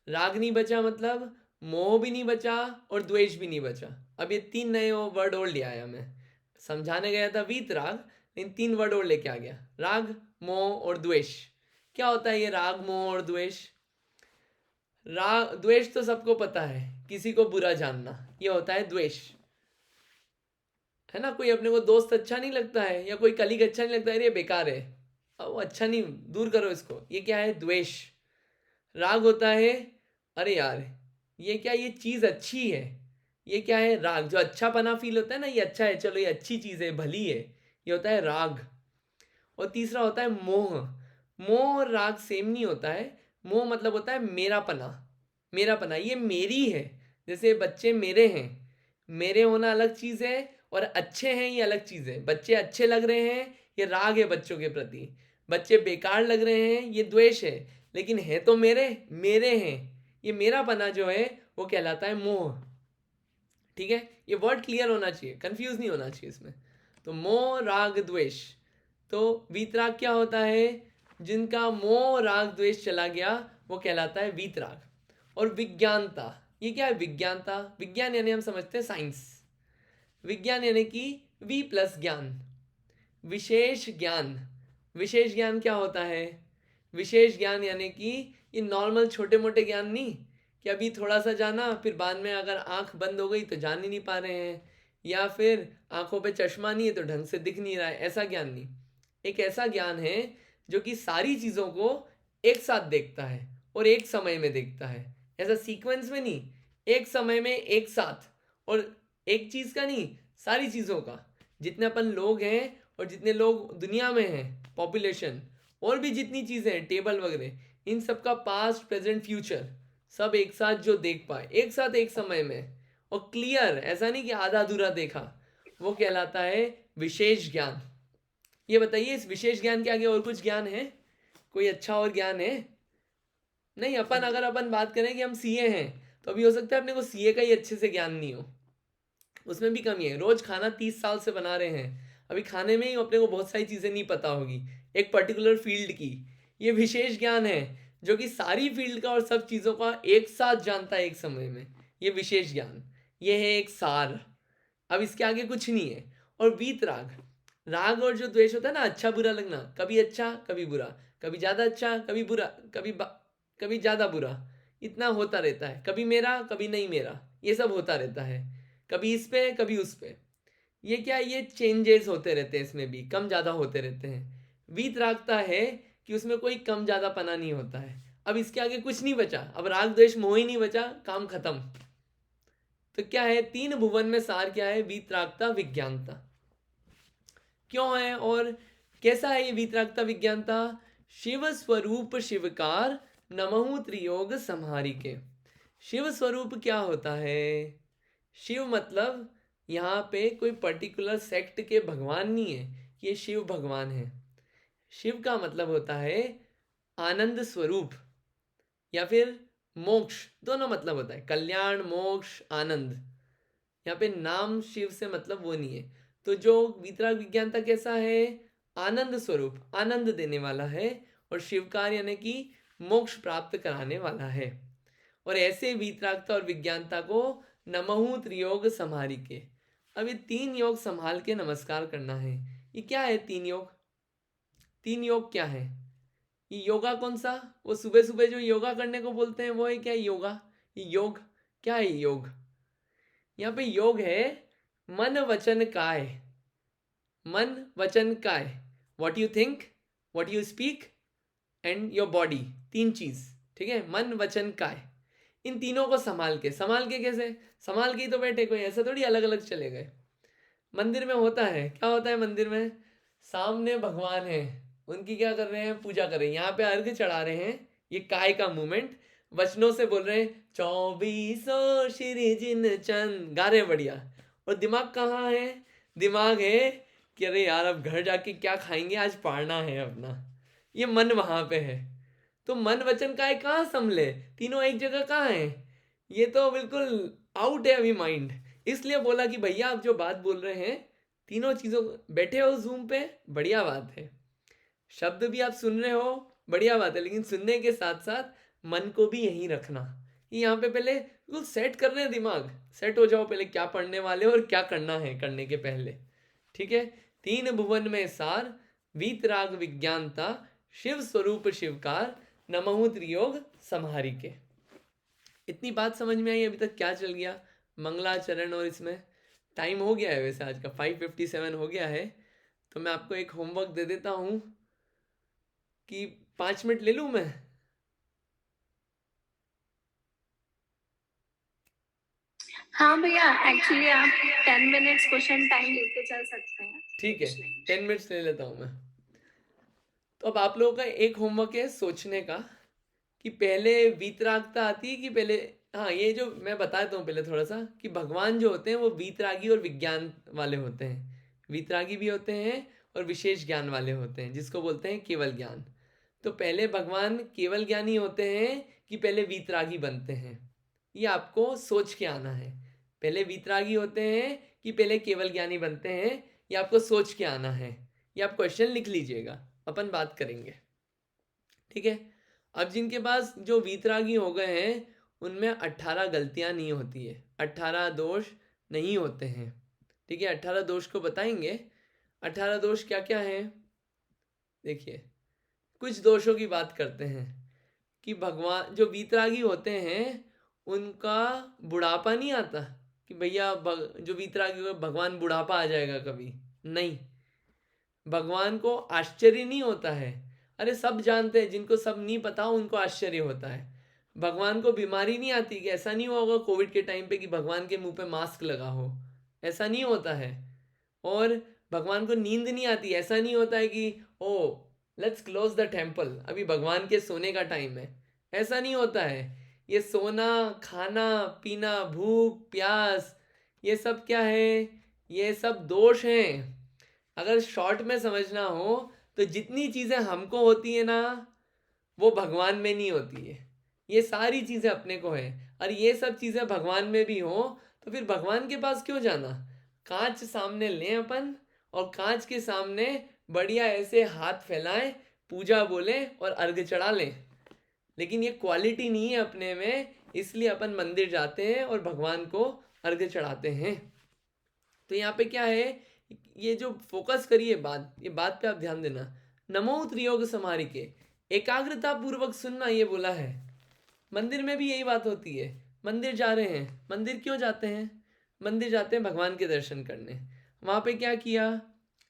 राग नहीं बचा मतलब मोह भी नहीं बचा और द्वेष भी नहीं बचा। अब ये तीन नए वर्ड और ले आया मैं, समझाने गया था वीतराग, लेकिन तीन वर्ड और लेके आ गया, राग, मोह और द्वेष। क्या होता है ये राग, मोह और द्वेष? राग द्वेष तो सबको पता है, किसी को बुरा जानना, ये होता है द्वेष, है ना। कोई अपने को दोस्त अच्छा नहीं लगता है या कोई कलीग अच्छा नहीं लगता है, ये बेकार है, अब वो अच्छा नहीं, दूर करो इसको, ये क्या है? द्वेष। राग होता है, अरे यार ये क्या, ये चीज अच्छी है, ये क्या है? राग। जो अच्छा पना फील होता है ना, ये अच्छा है, चलो ये अच्छी चीज है, भली है, ये होता है राग। और तीसरा होता है मोह। मोह और राग सेम नहीं होता है। मोह मतलब होता है मेरापना, मेरापना, ये मेरी है। जैसे बच्चे मेरे हैं, मेरे होना अलग चीज है और अच्छे हैं ये अलग चीज है। बच्चे अच्छे लग रहे हैं, ये राग है बच्चों के प्रति। बच्चे बेकार लग रहे हैं, ये द्वेष है, लेकिन है तो मेरे, मेरे हैं, ये मेरापना जो है वो कहलाता है मोह। ठीक है, ये वर्ड क्लियर होना चाहिए, कंफ्यूज नहीं होना चाहिए इसमें। तो मोह राग द्वेष। तो वीतराग क्या होता है? जिनका मोह राग द्वेष चला गया वो कहलाता है वीतराग। और विज्ञानता, ये क्या है? विज्ञानता, विज्ञान यानी हम समझते हैं साइंस, विज्ञान यानी कि वी प्लस ज्ञान, विशेष ज्ञान। विशेष ज्ञान क्या होता है? विशेष ज्ञान यानी कि ये नॉर्मल छोटे मोटे ज्ञान नहीं, कि अभी थोड़ा सा जाना फिर बाद में अगर आंख बंद हो गई तो जान ही नहीं पा रहे हैं, या फिर आंखों पे चश्मा नहीं है तो ढंग से दिख नहीं रहा है, ऐसा ज्ञान नहीं। एक ऐसा ज्ञान है जो कि सारी चीज़ों को एक साथ देखता है और एक समय में देखता है, ऐसा सीक्वेंस में नहीं, एक समय में एक साथ, और एक चीज़ का नहीं, सारी चीज़ों का। जितने अपन लोग हैं और जितने लोग दुनिया में हैं, पॉपुलेशन, और भी जितनी चीज़ें हैं, टेबल वगैरह, इन सब का पास्ट प्रेजेंट फ्यूचर सब एक साथ जो देख पाए, एक साथ एक समय में, और क्लियर, ऐसा नहीं कि आधा अधूरा देखा, वो कहलाता है विशेष ज्ञान। ये बताइए, इस विशेष ज्ञान के आगे और कुछ ज्ञान है? कोई अच्छा और ज्ञान है? नहीं। अगर अपन बात करें कि हम सीए हैं, तो अभी हो सकता है अपने को सीए का ही अच्छे से ज्ञान नहीं हो, उसमें भी कमी है। रोज खाना 30 साल से बना रहे हैं, अभी खाने में ही अपने को बहुत सारी चीज़ें नहीं पता होगी एक पर्टिकुलर फील्ड की। ये विशेष ज्ञान है जो कि सारी फील्ड का और सब चीज़ों का एक साथ जानता है एक समय में, ये विशेष ज्ञान, ये है एक सार। अब इसके आगे कुछ नहीं है। और वीतराग, राग और जो द्वेष होता है ना, अच्छा बुरा लगना, कभी अच्छा कभी बुरा, कभी ज़्यादा अच्छा कभी बुरा, कभी ज़्यादा बुरा, इतना होता रहता है, कभी मेरा कभी नहीं मेरा, ये सब होता रहता है, कभी इस पे कभी उस पे। ये क्या, ये चेंजेस होते रहते हैं, इसमें भी कम ज़्यादा होते रहते हैं। वीतरागता है कि उसमें कोई कम ज़्यादा पना नहीं होता है। अब इसके आगे कुछ नहीं बचा, अब राग द्वेष मोह ही नहीं बचा, काम खत्म। तो क्या है? तीन भुवन में सार क्या है? वीतरागता विज्ञानता। क्यों है और कैसा है ये वीतरागता विज्ञानता? शिव स्वरूप शिवकार नमहु त्रियोग संहारी के। शिव स्वरूप क्या होता है? शिव मतलब यहाँ पे कोई पर्टिकुलर सेक्ट के भगवान नहीं है, ये शिव भगवान है। शिव का मतलब होता है आनंद स्वरूप या फिर मोक्ष, दोनों मतलब होता है, कल्याण, मोक्ष, आनंद। यहाँ पे नाम शिव से मतलब वो नहीं है। तो जो वीतराग विज्ञानता कैसा है? आनंद स्वरूप, आनंद देने वाला है, और शिवकार यानी कि मोक्ष प्राप्त कराने वाला है। और ऐसे वीतरागता और विज्ञानता को नमहु त्रियोग संहारी के। अब ये तीन योग संभाल के नमस्कार करना है। ये क्या है तीन योग? तीन योग क्या है? ये योगा कौन सा? वो सुबह सुबह जो योगा करने को बोलते हैं वो है क्या योगा? ये योग क्या है? योग, यहाँ पे योग है मन वचन काय, मन वचन काय, what you think, what you speak and your body, तीन चीज, ठीक है, मन वचन काय। इन तीनों को संभाल के कैसे, संभाल के ही तो बैठे, कोई ऐसा थोड़ी अलग अलग चले गए। मंदिर में होता है, क्या होता है मंदिर में, सामने भगवान है, उनकी क्या कर रहे हैं, पूजा कर रहे हैं, यहाँ पे अर्घ चढ़ा रहे हैं, ये काय का मूवमेंट, वचनों से बोल रहे हैं 2400 श्री जिन चंद, गा रहे हैं बढ़िया। और दिमाग कहाँ है, दिमाग है कि अरे यार अब घर जाके क्या खाएंगे, आज पाड़ना है अपना, ये मन वहां पे है। तो मन वचन काय कहाँ संभले, तीनों एक जगह कहाँ है, ये तो बिल्कुल आउट है अभी माइंड। इसलिए बोला कि भैया आप जो बात बोल रहे हैं, तीनों चीजों, बैठे हो जूम पे, बढ़िया बात है, शब्द भी आप सुन रहे हो, बढ़िया बात है, लेकिन सुनने के साथ साथ मन को भी यहीं रखना, कि यहाँ पे पहले बिल्कुल सेट कर रहे हैं, दिमाग सेट हो जाओ पहले, क्या पढ़ने वाले हो और क्या करना है करने के पहले, ठीक है। तीन भुवन में सार, वीतराग विज्ञानता, शिव स्वरूप शिवकार, नमहु त्रियोग समाहरी के। इतनी बात समझ में आई अभी तक, क्या चल गया मंगलाचरण, और इसमें टाइम हो गया है वैसे आज का 5:57 हो गया है, तो मैं आपको एक होमवर्क दे देता हूँ कि 5 मिनट ले लूँ मैं। हाँ भैया, एक्चुअली आप 10 मिनट्स क्वेश्चन टाइम लेके चल सकते हैं। ठीक है, 10 मिनट्स ले लेता हूँ मैं। तो अब आप लोगों का एक होमवर्क है सोचने का कि पहले वीतरागता आती है कि पहले, हाँ ये जो मैं बताता हूँ पहले थोड़ा सा, कि भगवान जो होते हैं वो वीतरागी और विज्ञान वाले होते हैं, वीतरागी भी होते हैं और विशेष ज्ञान वाले होते हैं, जिसको बोलते हैं केवल ज्ञान। तो पहले भगवान केवल ज्ञानी होते हैं कि पहले वीतरागी बनते हैं, ये आपको सोच के आना है। पहले वीतरागी होते हैं कि पहले केवल ज्ञानी बनते हैं, ये आपको सोच के आना है। ये आप क्वेश्चन लिख लीजिएगा, अपन बात करेंगे, ठीक है। अब जिनके पास जो वीतरागी हो गए हैं उनमें 18 गलतियां नहीं होती है, 18 दोष नहीं होते हैं, ठीक है। 18 दोष को बताएंगे, 18 दोष क्या क्या हैं। देखिए कुछ दोषों की बात करते हैं कि भगवान जो वीतरागी होते हैं उनका बुढ़ापा नहीं आता, कि भैया जो वीतरागी हो भगवान बुढ़ापा आ जाएगा कभी, नहीं। भगवान को आश्चर्य नहीं होता है, अरे सब जानते हैं, जिनको सब नहीं पता उनको आश्चर्य होता है। भगवान को बीमारी नहीं आती, कि ऐसा नहीं हुआ होगा कोविड के टाइम पे कि भगवान के मुंह पे मास्क लगा हो, ऐसा नहीं होता है। और भगवान को नींद नहीं आती, ऐसा नहीं होता है कि ओ लेट्स क्लोज द टेम्पल, अभी भगवान के सोने का टाइम है, ऐसा नहीं होता है। ये सोना, खाना पीना, भूख प्यास, ये सब क्या है, ये सब दोष हैं। अगर शॉर्ट में समझना हो तो जितनी चीज़ें हमको होती है ना, वो भगवान में नहीं होती है, ये सारी चीज़ें अपने को है। और ये सब चीज़ें भगवान में भी हो तो फिर भगवान के पास क्यों जाना, कांच सामने लें अपन, और कांच के सामने बढ़िया ऐसे हाथ फैलाएं, पूजा बोलें और अर्घ चढ़ा लें। लेकिन ये क्वालिटी नहीं है अपने में, इसलिए अपन मंदिर जाते हैं और भगवान को अर्घ चढ़ाते हैं। तो यहाँ पे क्या है, ये जो फोकस करिए बात, ये बात पे आप ध्यान देना। नमो त्रियोग समारी के, एकाग्रता पूर्वक सुनना, ये बोला है। मंदिर में भी यही बात होती है, मंदिर जा रहे हैं, मंदिर क्यों जाते हैं, मंदिर जाते हैं भगवान के दर्शन करने। वहाँ पे क्या किया,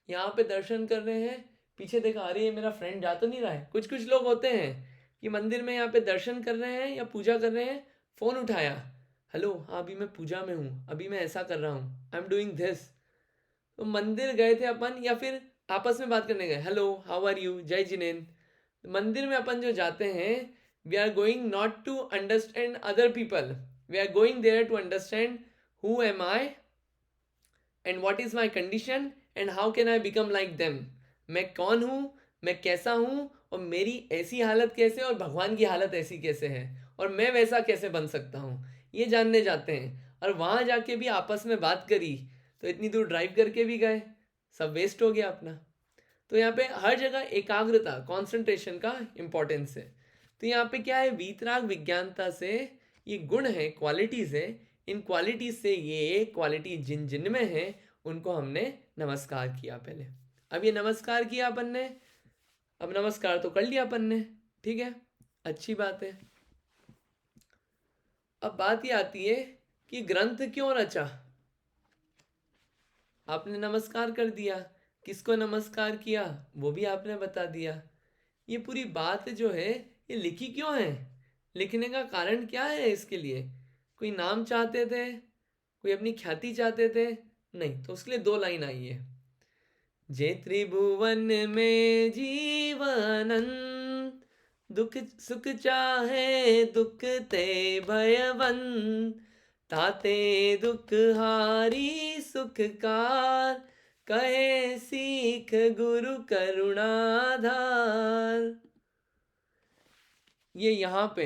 यहाँ पे दर्शन कर रहे हैं, पीछे देखा अरे ये मेरा फ्रेंड जा तो नहीं रहा है। कुछ कुछ लोग होते हैं कि मंदिर में यहाँ पे दर्शन कर रहे हैं या पूजा कर रहे हैं, फ़ोन उठाया, हेलो हाँ अभी मैं पूजा में हूँ, अभी मैं ऐसा कर रहा हूँ, आई एम डूइंग दिस। तो मंदिर गए थे अपन, या फिर आपस में बात करने गए, हेलो हाउ आर यू, जय जिनेन्द्र। मंदिर में अपन जो जाते हैं, we are going not to understand other people, we are going there to understand who am I and what is my condition and how can I become like them. मैं कौन हूँ, मैं कैसा हूँ, और मेरी ऐसी हालत कैसे, और भगवान की हालत ऐसी कैसे है, और मैं वैसा कैसे बन सकता हूँ, ये जानने जाते हैं। और वहाँ जाके भी आपस में बात करी, तो इतनी दूर ड्राइव करके भी गए, सब वेस्ट हो गया अपना। तो यहाँ पे हर जगह एकाग्रता, कंसंट्रेशन का इम्पोर्टेंस है। तो यहाँ पे क्या है, वीतराग विज्ञानता से ये गुण है, क्वालिटीज है, इन क्वालिटीज से ये क्वालिटी जिन जिन में है उनको हमने नमस्कार किया पहले। अब ये नमस्कार किया अपन ने, अब नमस्कार तो कर लिया अपन ने, ठीक है, अच्छी बात है। अब बात ये आती है कि ग्रंथ क्यों रचा। आपने नमस्कार कर दिया, किसको नमस्कार किया वो भी आपने बता दिया। ये पूरी बात जो है ये लिखी क्यों है, लिखने का कारण क्या है इसके लिए? कोई नाम चाहते थे, कोई अपनी ख्याति चाहते थे? नहीं, तो उसके लिए 2 लाइन आई है। जे त्रिभुवन में जीवनंत, दुख सुख चाहे दुख ते भयवंत, ताते दुख हारी सुखकार, कहे सीख गुरु करुणाधार। ये यहाँ पे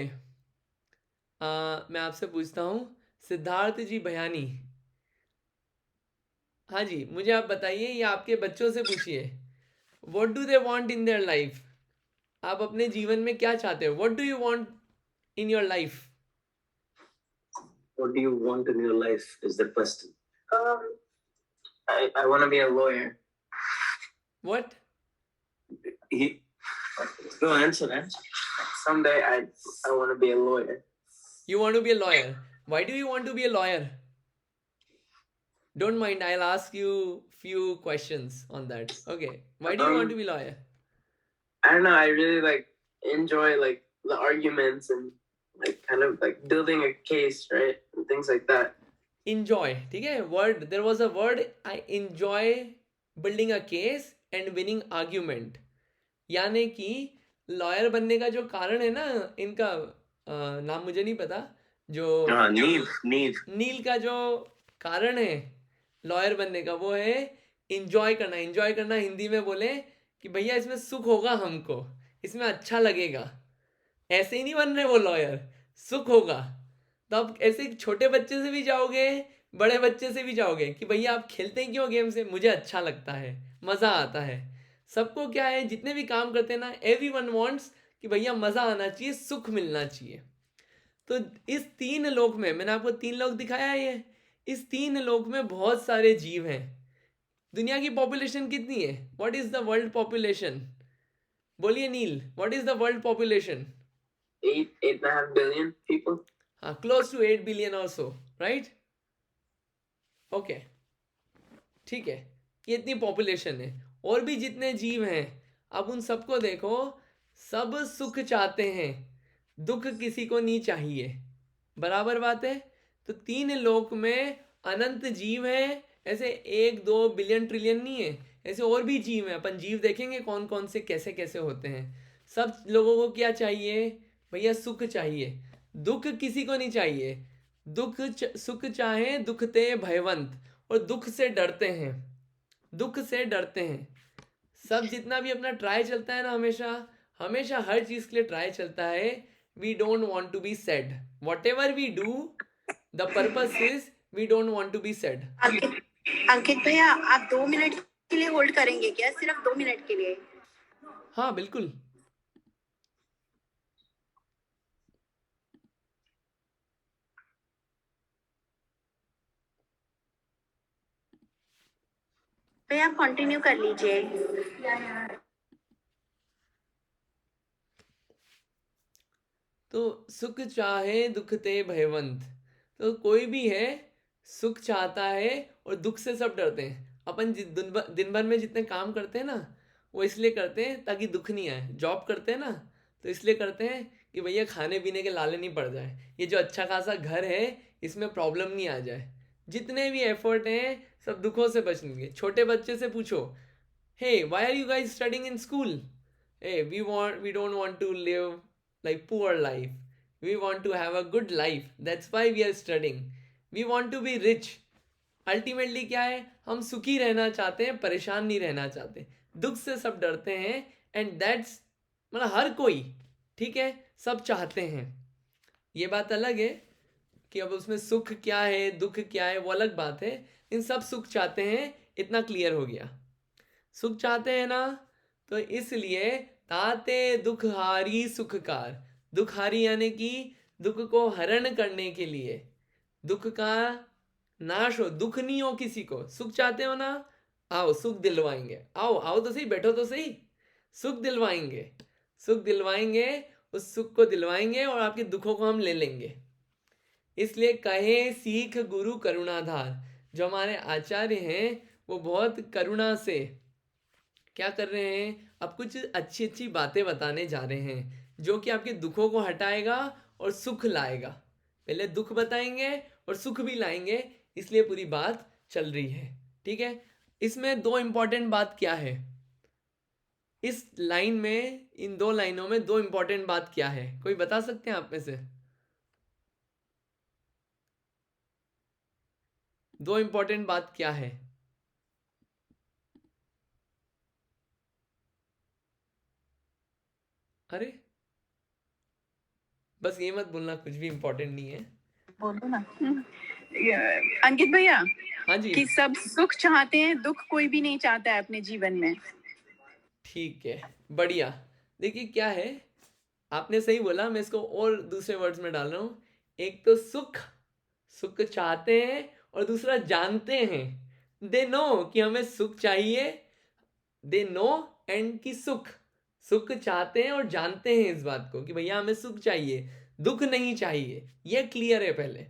मैं आपसे पूछता हूँ, सिद्धार्थ जी भयानी, हाँ जी, मुझे आप बताइए, ये आपके बच्चों से पूछिए, what do they want in their life? आप अपने जीवन में क्या चाहते हो? What do you want in your life? What do you want in your life is the question. I want to be a lawyer. What? No, answer. Someday I want to be a lawyer. You want to be a lawyer. Why do you want to be a lawyer? Don't mind, I'll ask you few questions on that. Okay. Why do you want to be a lawyer? I don't know. I really enjoy the arguments and kind of building a case, right? And things like that. Enjoy, ठीक है? Word, there was a word, I enjoy building a case and winning argument. यानी कि लॉयर बनने का जो कारण है ना, इनका नाम मुझे नहीं पता, जो नील का जो कारण है लॉयर बनने का, वो है इंजॉय करना। इंजॉय करना हिंदी में बोले कि भैया इसमें सुख होगा, हमको इसमें अच्छा लगेगा। ऐसे ही नहीं बन रहे वो लॉयर, सुख होगा। तो आप ऐसे छोटे बच्चे से भी जाओगे, बड़े बच्चे से भी जाओगे कि भैया आप खेलते हैं क्यों गेम से? मुझे अच्छा लगता है, मज़ा आता है। सबको क्या है, जितने भी काम करते हैं ना, एवरीवन वांट्स कि भैया मज़ा आना चाहिए, सुख मिलना चाहिए। तो इस 3 लोक में, मैंने आपको 3 लोक दिखाया है, ये इस 3 लोक में बहुत सारे जीव हैं। दुनिया की पॉपुलेशन कितनी है? What is the world population? बोलिए Neel, what is the world population? 8.5 billion people. हाँ, क्लोज टू 8 बिलियन और सो, राइट? ओके, ठीक है, ये इतनी पॉपुलेशन है। और भी जितने जीव हैं, अब उन सबको देखो, सब सुख चाहते हैं, दुख किसी को नहीं चाहिए। बराबर बात है? तो 3 लोक में अनंत जीव हैं, ऐसे 1, 2 बिलियन ट्रिलियन नहीं है, ऐसे और भी जीव हैं। अपन जीव देखेंगे कौन कौन से कैसे कैसे होते हैं। सब लोगों को क्या चाहिए? भैया सुख चाहिए, दुख किसी को नहीं चाहिए। सुख चाहे दुख ते भयवंत, और दुख से डरते हैं, दुख से डरते हैं। सब जितना भी अपना ट्राई चलता है ना, हमेशा हर चीज़ के लिए ट्राई चलता है। We don't want to be sad, whatever we do, the purpose is we don't want to be sad. Ankit भैया, आप 2 मिनट के लिए होल्ड करेंगे क्या? सिर्फ 2 मिनट के लिए? हाँ बिल्कुल। भैया आप कंटिन्यू कर लीजिए। तो सुख चाहे दुख ते भयवंत, तो कोई भी है सुख चाहता है और दुख से सब डरते हैं। अपन दिन भर में जितने काम करते हैं ना, वो इसलिए करते हैं ताकि दुख नहीं आए। जॉब करते हैं ना, तो इसलिए करते हैं कि भैया खाने पीने के लाले नहीं पड़ जाए, ये जो अच्छा खासा घर है इसमें प्रॉब्लम नहीं आ जाए। जितने भी एफर्ट हैं सब दुखों से बचेंगे। छोटे बच्चे से पूछो, hey why are you guys studying in school? Hey we don't want to live like poor life, we want to have a good life, that's why we are studying, we want to be rich। Ultimately क्या है, हम सुखी रहना चाहते हैं, परेशान नहीं रहना चाहते। दुख से सब डरते हैं, एंड दैट्स मतलब हर कोई, ठीक है, सब चाहते हैं। ये बात अलग है कि अब उसमें सुख क्या है दुख क्या है, वो अलग बात है। इन सब सुख चाहते हैं, इतना क्लियर हो गया। सुख चाहते हैं ना, तो इसलिए ताते दुख हारी सुखकार। दुख हारी यानी कि दुख को हरण करने के लिए, दुख का नाश हो, दुख नहीं हो किसी को। सुख चाहते हो ना, आओ सुख दिलवाएंगे। आओ आओ तो सही, बैठो तो सही, सुख दिलवाएंगे, सुख दिलवाएंगे, उस सुख को दिलवाएंगे और आपके दुखों को हम ले लेंगे। इसलिए कहे सीख गुरु करुणाधार। जो हमारे आचार्य हैं वो बहुत करुणा से क्या कर रहे हैं, अब कुछ अच्छी अच्छी बातें बताने जा रहे हैं जो कि आपके दुखों को हटाएगा और सुख लाएगा। पहले दुख बताएंगे और सुख भी लाएंगे, इसलिए पूरी बात चल रही है। ठीक है, इसमें दो इंपॉर्टेंट बात क्या है, इस लाइन में, इन दो लाइनों में दो इंपॉर्टेंट बात क्या है, कोई बता सकते हैं आप में से? दो इंपॉर्टेंट बात क्या है? अरे बस ये मत बोलना कुछ भी इंपॉर्टेंट नहीं है। बोलो ना। अंकित भैया, हाँ जी, कि सब सुख चाहते हैं, दुख कोई भी नहीं चाहता है अपने जीवन में। ठीक है, बढ़िया। देखिए क्या है, आपने सही बोला, मैं इसको और दूसरे वर्ड्स में डाल रहा हूँ। एक तो सुख, सुख चाहते हैं, और दूसरा जानते हैं, दे नो कि हमें सुख चाहिए, दे नो एंड की सुख, सुख चाहते हैं और जानते हैं इस बात को कि भैया हमें सुख चाहिए, दुख नहीं चाहिए, ये क्लियर है पहले।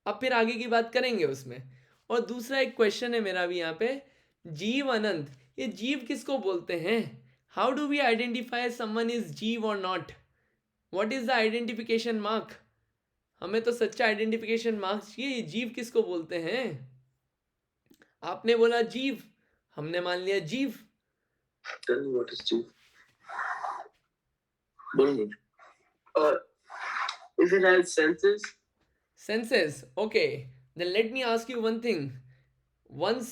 अब फिर आगे की बात करेंगे उसमें। और दूसरा एक क्वेश्चन है मेरा भी यहाँ पे, जीव अनंत, ये जीव किसको बोलते हैं? How do we identify someone is जीव और not? What is the identification mark? हमें तो सच्चा आइडेंटिफिकेशन मार्क चाहिए, ये जीव किसको बोलते हैं? आपने बोला जीव, हमने मान लिया जीव। Tell me what is जीव? बोलो। If it has senses, Senses, okay, then let me ask you one thing. Once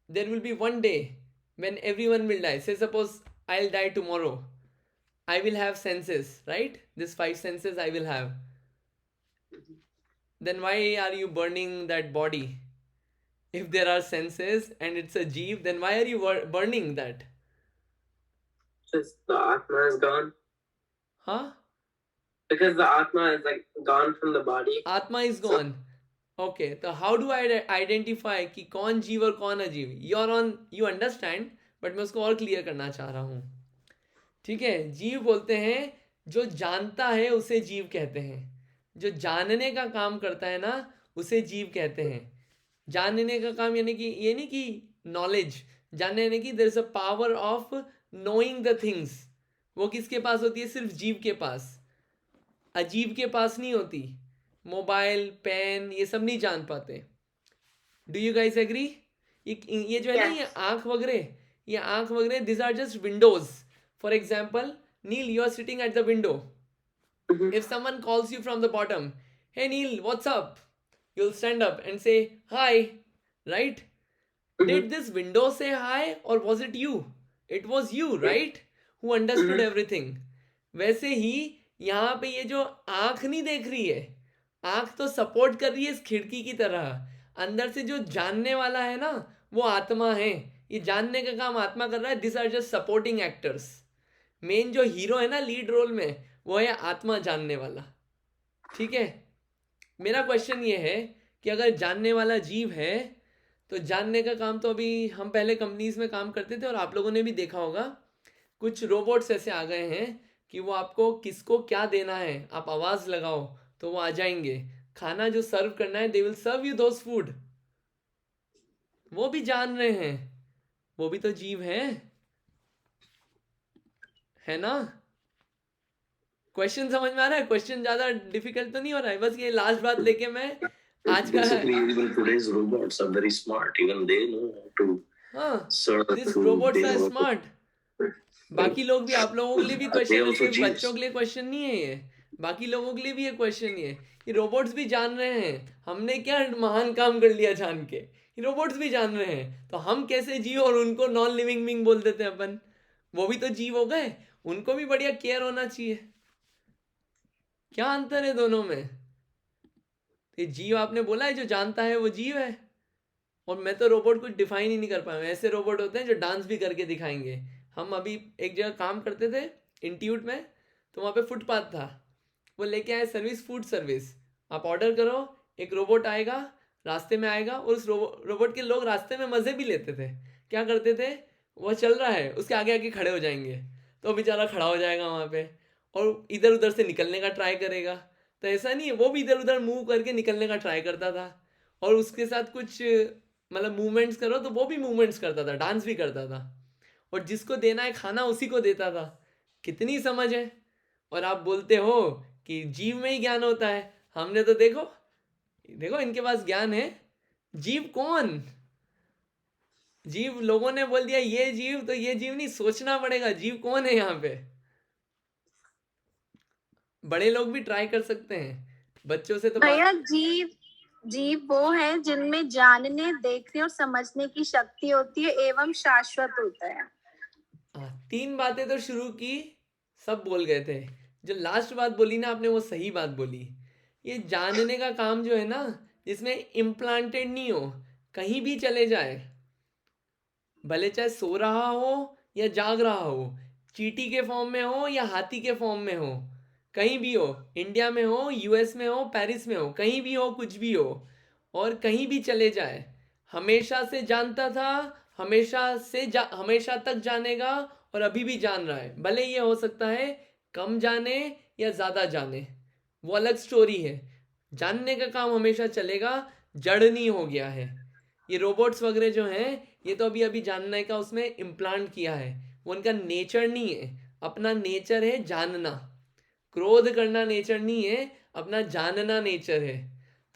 there will be one day when everyone will die, say suppose I'll die tomorrow, I will have senses, right? This 5 senses I will have. Then why are you burning that body? If there are senses and it's a jeev, then why are you burning that? since the Atma is gone, Huh? because the Atma is like gone from the body. Atma is gone. Okay, so how do I identify कि कौन जीव और कौन अजीव? You understand, but मैं उसको और क्लियर करना चाह रहा हूँ। ठीक है, जीव बोलते हैं जो जानता है उसे जीव कहते हैं, जो जानने का काम करता है ना उसे जीव कहते हैं। जानने का काम यानी कि ये नहीं कि नॉलेज, जानने यानी कि there is a power of knowing the things, वो किसके पास होती है? सिर्फ जीव के पास, अजीब के पास नहीं होती। मोबाइल, पेन, ये सब नहीं जान पाते। Do you guys agree? ये जो है ना, ये आंख वगैरह, this are just windows. For example, Neel, you are sitting at the window. If someone calls you from the bottom, hey Neil, what's up? You'll stand up and say hi, right? Did this window say hi or was it you? It was you, right? Who understood everything. वैसे ही यहाँ पे ये जो आंख नहीं देख रही है, आंख तो सपोर्ट कर रही है इस खिड़की की तरह, अंदर से जो जानने वाला है ना वो आत्मा है। ये जानने का काम आत्मा कर रहा है। This are just supporting actors. Main जो हीरो है ना लीड रोल में, वो है आत्मा, जानने वाला। ठीक है, मेरा क्वेश्चन ये है कि अगर जानने वाला जीव है तो जानने का काम तो अभी हम पहले कंपनीज में काम करते थे और आप लोगों ने भी देखा होगा, कुछ रोबोट्स ऐसे आ गए हैं कि वो आपको किसको क्या देना है आप आवाज़ लगाओ तो वो आ जाएंगे। खाना जो सर्व करना है, they will serve you those food. वो भी जान रहे हैं, वो भी तो जीव है ना? क्वेश्चन समझ में आ रहा है? क्वेश्चन ज्यादा डिफिकल्ट तो नहीं हो रहा है? बस ये लास्ट बात लेके मैं आज का Even today's robots are very smart. Even they know how to serve this food. Robots They are know smart. बाकी लोग भी, आप लोगों के लिए भी They क्वेश्चन है, also सिर्फ jeeves. बच्चों के लिए क्वेश्चन नहीं है ये, बाकी लोगों के लिए भी ये क्वेश्चन ये कि रोबोट्स भी जान रहे हैं। हमने क्या महान काम कर लिया जान के, रोबोट्स भी जान रहे हैं, तो हम कैसे जीव और उनको नॉन लिविंग बीइंग बोल देते हैं अपन? वो भी तो जीव हो गए, उनको भी बढ़िया केयर होना चाहिए। क्या अंतर है दोनों में? ये जीव आपने बोला है जो जानता है वो जीव है, और मैं तो रोबोट कुछ डिफाइन ही नहीं कर पाया। ऐसे रोबोट होते हैं जो डांस भी करके दिखाएंगे। हम अभी एक जगह काम करते थे इंस्टीट्यूट में, तो वहाँ पे फुटपाथ था, वो लेके आए सर्विस, फूड सर्विस। आप ऑर्डर करो, एक रोबोट आएगा, रास्ते में आएगा, और उस रोबोट के लोग रास्ते में मज़े भी लेते थे। क्या करते थे, वो चल रहा है उसके आगे आगे खड़े हो जाएंगे, तो बेचारा खड़ा हो जाएगा वहाँ पे और इधर उधर से निकलने का ट्राई करेगा। तो ऐसा नहीं है, वो भी इधर उधर मूव करके निकलने का ट्राई करता था, और उसके साथ कुछ मतलब मूवमेंट्स करो तो वो भी मूवमेंट्स करता था, डांस भी करता था, और जिसको देना है खाना उसी को देता था। कितनी समझ है? और आप बोलते हो कि जीव में ही ज्ञान होता है। हमने तो देखो देखो इनके पास ज्ञान है। जीव कौन? जीव लोगों ने बोल दिया ये जीव, तो ये जीव नहीं, सोचना पड़ेगा जीव कौन है यहाँ पे। बड़े लोग भी ट्राई कर सकते हैं, बच्चों से तो भैया जीव जीव वो है जिनमें जानने, देखने और समझने की शक्ति होती है एवं शाश्वत होता है। हाँ, 3 बातें तो शुरू की, सब बोल गए थे। जो लास्ट बात बोली ना आपने, वो सही बात बोली। ये जानने का काम जो है ना, जिसमें इम्प्लांटेड नहीं हो, कहीं भी चले जाए, भले चाहे सो रहा हो या जाग रहा हो, चींटी के फॉर्म में हो या हाथी के फॉर्म में हो, कहीं भी हो, इंडिया में हो, यूएस में हो, पेरिस में हो, कहीं भी हो, कुछ भी हो, और कहीं भी चले जाए, हमेशा से जानता था, हमेशा तक जानेगा, और अभी भी जान रहा है। भले ये हो सकता है कम जाने या ज़्यादा जाने, वो अलग स्टोरी है। जानने का काम हमेशा चलेगा, जड़ नहीं हो गया है। ये रोबोट्स वगैरह जो हैं, ये तो अभी अभी जानने का उसमें इम्प्लांट किया है, वो उनका नेचर नहीं है। अपना नेचर है जानना, क्रोध करना नेचर नहीं है, अपना जानना नेचर है।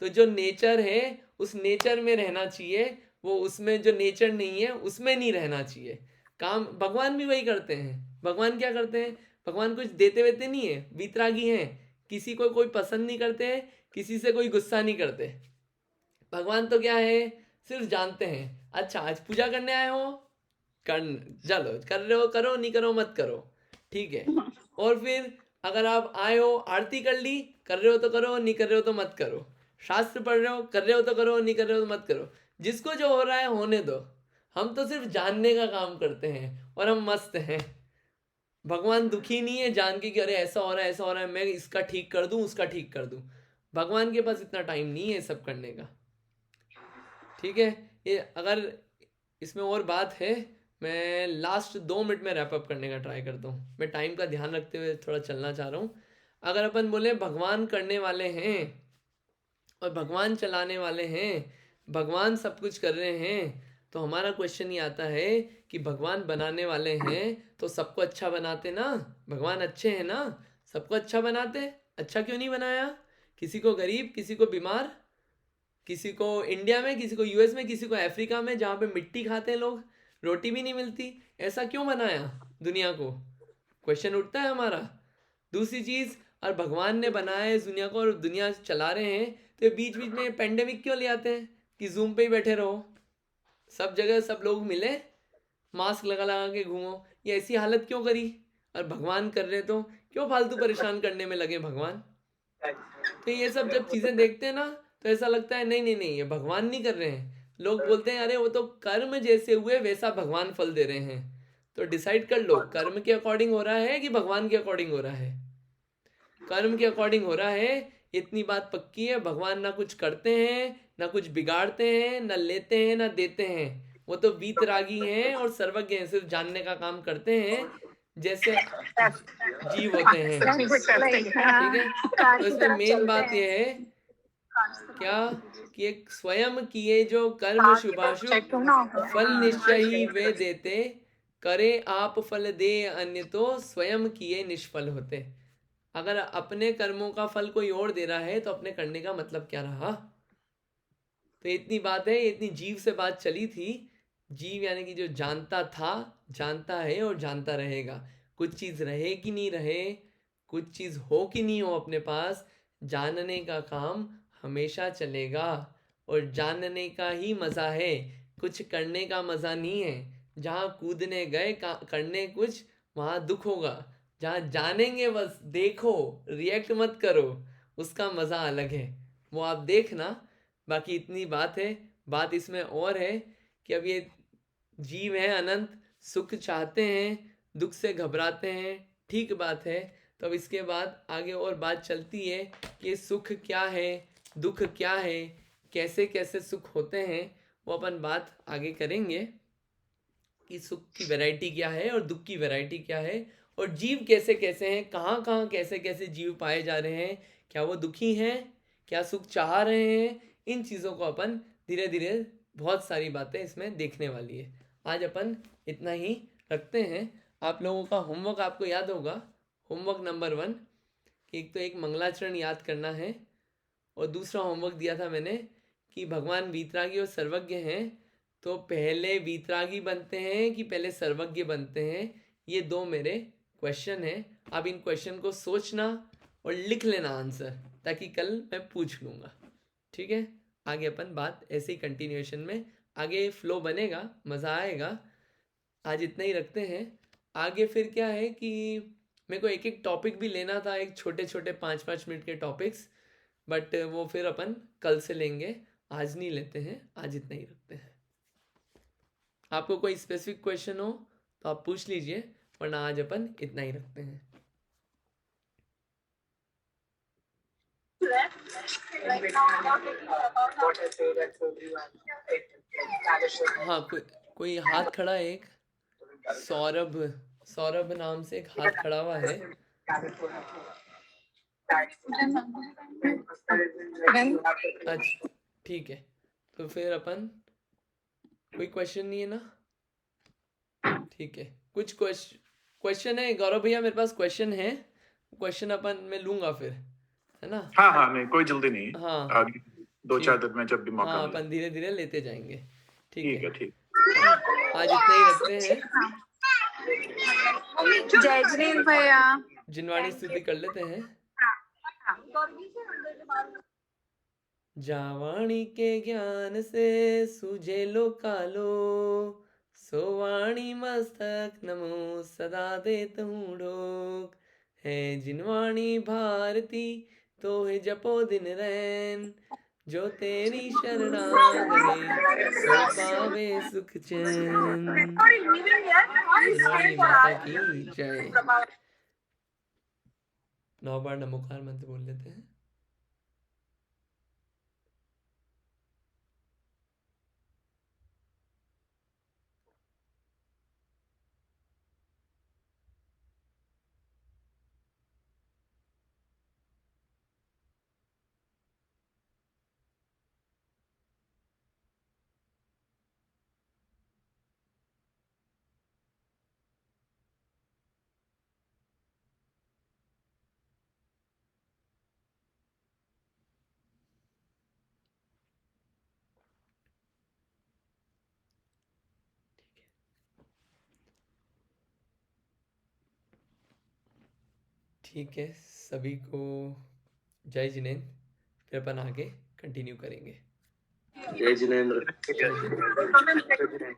तो जो नेचर है उस नेचर में रहना चाहिए, वो उसमें जो नेचर नहीं है उसमें नहीं रहना चाहिए। काम भगवान भी वही करते हैं। भगवान क्या करते हैं? भगवान कुछ देते वेते नहीं है, वीतरागी हैं, किसी को कोई पसंद नहीं करते, किसी से कोई गुस्सा नहीं करते। भगवान तो क्या है, सिर्फ जानते हैं। अच्छा आज पूजा करने आए हो, कर चलो, कर रहे हो करो, नहीं करो मत करो, ठीक है। और फिर अगर आप आए हो, आरती कर ली, कर रहे हो तो करो, नहीं कर रहे हो तो मत करो। शास्त्र पढ़ रहे हो, कर रहे हो तो करो, नहीं कर रहे हो तो मत करो। जिसको जो हो रहा है होने दो। हम तो सिर्फ जानने का काम करते हैं और हम मस्त हैं। भगवान दुखी नहीं है जान के कि अरे ऐसा हो रहा है, ऐसा हो रहा है, मैं इसका ठीक कर दूं, उसका ठीक कर दूं। भगवान के पास इतना टाइम नहीं है सब करने का, ठीक है। ये अगर इसमें और बात है, मैं लास्ट 2 मिनट में रैप अप करने का ट्राई करता हूँ। मैं टाइम का ध्यान रखते हुए थोड़ा चलना चाह रहा हूँ। अगर अपन बोले भगवान करने वाले हैं और भगवान चलाने वाले हैं, भगवान सब कुछ कर रहे हैं, तो हमारा क्वेश्चन ये आता है कि भगवान बनाने वाले हैं तो सबको अच्छा बनाते ना। भगवान अच्छे हैं ना, सबको अच्छा बनाते। अच्छा क्यों नहीं बनाया? किसी को गरीब, किसी को बीमार, किसी को इंडिया में, किसी को यूएस में, किसी को अफ्रीका में जहाँ पे मिट्टी खाते हैं लोग, रोटी भी नहीं मिलती, ऐसा क्यों बनाया दुनिया को? क्वेश्चन उठता है हमारा। दूसरी चीज़, और भगवान ने बनाया है इस दुनिया को और दुनिया चला रहे हैं, तो बीच बीच में पेंडेमिक क्यों ले आते हैं कि जूम पे ही बैठे रहो, सब जगह सब लोग मिले, मास्क लगा लगा के घूमो? ये ऐसी हालत क्यों करी? और भगवान कर रहे तो क्यों फालतू परेशान करने में लगे भगवान? तो ये सब जब चीज़ें देखते हैं ना, तो ऐसा लगता है नहीं नहीं नहीं, ये भगवान नहीं कर रहे हैं। लोग बोलते हैं अरे वो तो कर्म जैसे हुए वैसा भगवान फल दे रहे हैं। तो डिसाइड कर लो, कर्म के अकॉर्डिंग हो रहा है कि भगवान के अकॉर्डिंग हो रहा है? कर्म के अकॉर्डिंग हो रहा है, इतनी बात पक्की है। भगवान ना कुछ करते हैं, ना कुछ बिगाड़ते हैं, ना लेते हैं, ना देते हैं। वो तो वीतरागी हैं और सर्वज्ञ हैं, सिर्फ जानने का काम करते हैं जैसे जीव होते हैं, ठीक है। तो इसमें मेन बात यह है क्या कि एक स्वयं किए जो कर्म शुभाशुभ फल निश्चय ही वे देते, करे आप फल दे अन्य तो स्वयं किए निष्फल होते। अगर अपने कर्मों का फल कोई और दे रहा है तो अपने करने का मतलब क्या रहा? तो इतनी बात है, इतनी जीव से बात चली थी। जीव यानी कि जो जानता था, जानता है और जानता रहेगा। कुछ चीज़ रहे कि नहीं रहे, कुछ चीज़ हो कि नहीं हो अपने पास, जानने का काम हमेशा चलेगा। और जानने का ही मज़ा है, कुछ करने का मज़ा नहीं है। जहाँ कूदने गए करने कुछ, वहाँ दुख होगा। जहाँ जानेंगे बस देखो, रिएक्ट मत करो, उसका मज़ा अलग है, वो आप देखना। बाकी इतनी बात है। बात इसमें और है कि अब ये जीव हैं अनंत, सुख चाहते हैं, दुख से घबराते हैं, ठीक बात है। तो अब इसके बाद आगे और बात चलती है कि सुख क्या है, दुख क्या है, कैसे कैसे सुख होते हैं, वो अपन बात आगे करेंगे कि सुख की वैरायटी क्या है और दुख की वैरायटी क्या है, और जीव कैसे कैसे हैं, कहाँ कहाँ कैसे कैसे जीव पाए जा रहे हैं, क्या वो दुखी हैं, क्या सुख चाह रहे हैं। इन चीज़ों को अपन धीरे धीरे, बहुत सारी बातें इसमें देखने वाली है। आज अपन इतना ही रखते हैं। आप लोगों का होमवर्क आपको याद होगा, होमवर्क नंबर 1, कि एक तो एक मंगलाचरण याद करना है, और दूसरा होमवर्क दिया था मैंने कि भगवान वीतरागी और सर्वज्ञ हैं, तो पहले वीतरागी बनते हैं कि पहले सर्वज्ञ बनते हैं, ये 2 मेरे क्वेश्चन हैं। आप इन क्वेश्चन को सोचना और लिख लेना आंसर, ताकि कल मैं पूछ लूँगा, ठीक है। आगे अपन बात ऐसे ही कंटिन्यूएशन में, आगे फ्लो बनेगा, मज़ा आएगा। आज इतना ही रखते हैं। आगे फिर क्या है कि मेरे को एक एक टॉपिक भी लेना था, एक छोटे छोटे 5-5 मिनट के टॉपिक्स, बट वो फिर अपन कल से लेंगे, आज नहीं लेते हैं, आज इतना ही रखते हैं। आपको कोई स्पेसिफिक क्वेश्चन हो तो आप पूछ लीजिए, वरना आज अपन इतना ही रखते हैं। हाँ, कोई हाथ खड़ा है, एक सौरभ नाम से एक हाथ खड़ा हुआ है। अच्छा ठीक है, तो फिर अपन, कोई क्वेश्चन नहीं है ना? ठीक है, कुछ क्वेश्चन है गौरव भैया? मेरे पास क्वेश्चन है, क्वेश्चन अपन मैं लूंगा फिर, है ना? हाँ नहीं, कोई जल्दी नहीं। हाँ, आगे 2-4 दिन में जब भी मौका हाँ, मिले। अपन धीरे धीरे लेते जाएंगे। ठीक है, ठीक। आज इतना ही रखते हैं। जय जिनेन्द्र भैया। जिनवाणी स्तुति कर लेते हैं। जावाणी के ज्ञान से सूझे लो कालो, सोवाणी मस्तक नमो सदा देत हूँ ढोक। है जिनवाणी भारती तो है जपो दिन रैन, जो तेरी शरणागते सो पावे सुख चैन। जिनवाणी माता की जय। 9 बार नमोकार मंत्र बोल लेते हैं। ठीक है, सभी को जय जिनेन्द्र। फिर अपन आगे कंटिन्यू करेंगे। जय जिनेन्द्र। जय जिनेन्द्र।